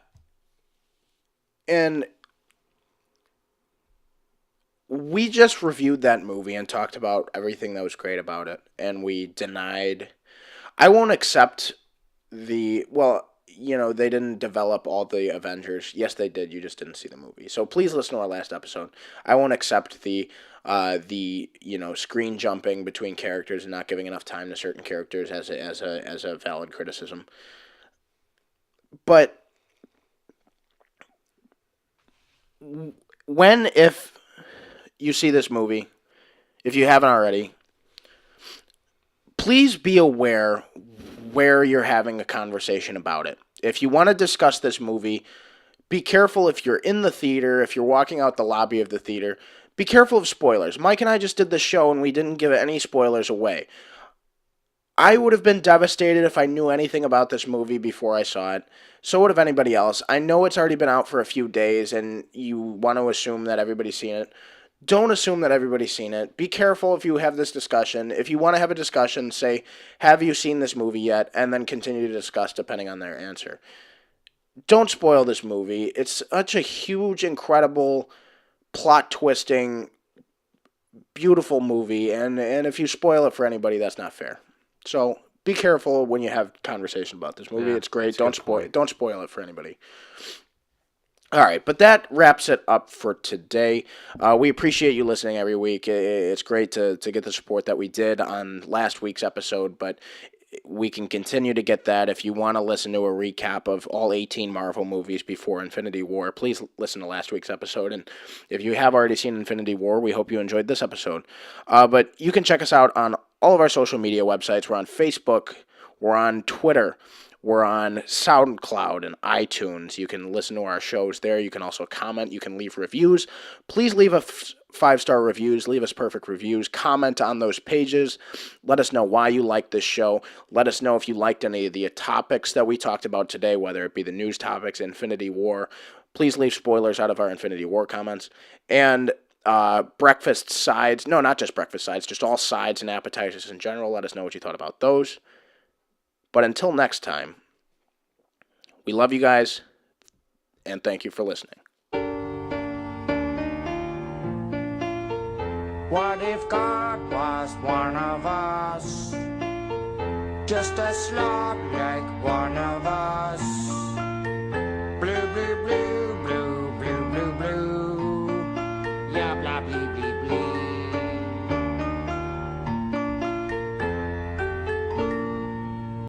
And we just reviewed that movie and talked about everything that was great about it, and we denied. I won't accept they didn't develop all the Avengers. Yes, they did. You just didn't see the movie. So please listen to our last episode. I won't accept the screen jumping between characters and not giving enough time to certain characters as a valid criticism. But if you see this movie, if you haven't already, please be aware where you're having a conversation about it. If you want to discuss this movie, be careful if you're in the theater, if you're walking out the lobby of the theater. Be careful of spoilers. Mike and I just did this show and we didn't give any spoilers away. I would have been devastated if I knew anything about this movie before I saw it. So would have anybody else. I know it's already been out for a few days and you want to assume that everybody's seen it. Don't assume that everybody's seen it. Be careful if you have this discussion. If you want to have a discussion, say, have you seen this movie yet? And then continue to discuss depending on their answer. Don't spoil this movie. It's such a huge, incredible, plot-twisting, beautiful movie. And if you spoil it for anybody, that's not fair. So be careful when you have conversation about this movie. It's great. Don't spoil it for anybody. All right, but that wraps it up for today. We appreciate you listening every week. It's great to get the support that we did on last week's episode, but we can continue to get that. If you want to listen to a recap of all 18 Marvel movies before Infinity War, please listen to last week's episode. And if you have already seen Infinity War, we hope you enjoyed this episode. But you can check us out on all of our social media websites. We're on Facebook. We're on Twitter. We're on SoundCloud and iTunes. You can listen to our shows there. You can also comment. You can leave reviews. Please leave us 5-star reviews. Leave us perfect reviews. Comment on those pages. Let us know why you like this show. Let us know if you liked any of the topics that we talked about today, whether it be the news topics, Infinity War. Please leave spoilers out of our Infinity War comments. And breakfast sides. No, not just breakfast sides. Just all sides and appetizers in general. Let us know what you thought about those. But until next time, we love you guys, and thank you for listening. What if God was one of us? Just a slot like one of us.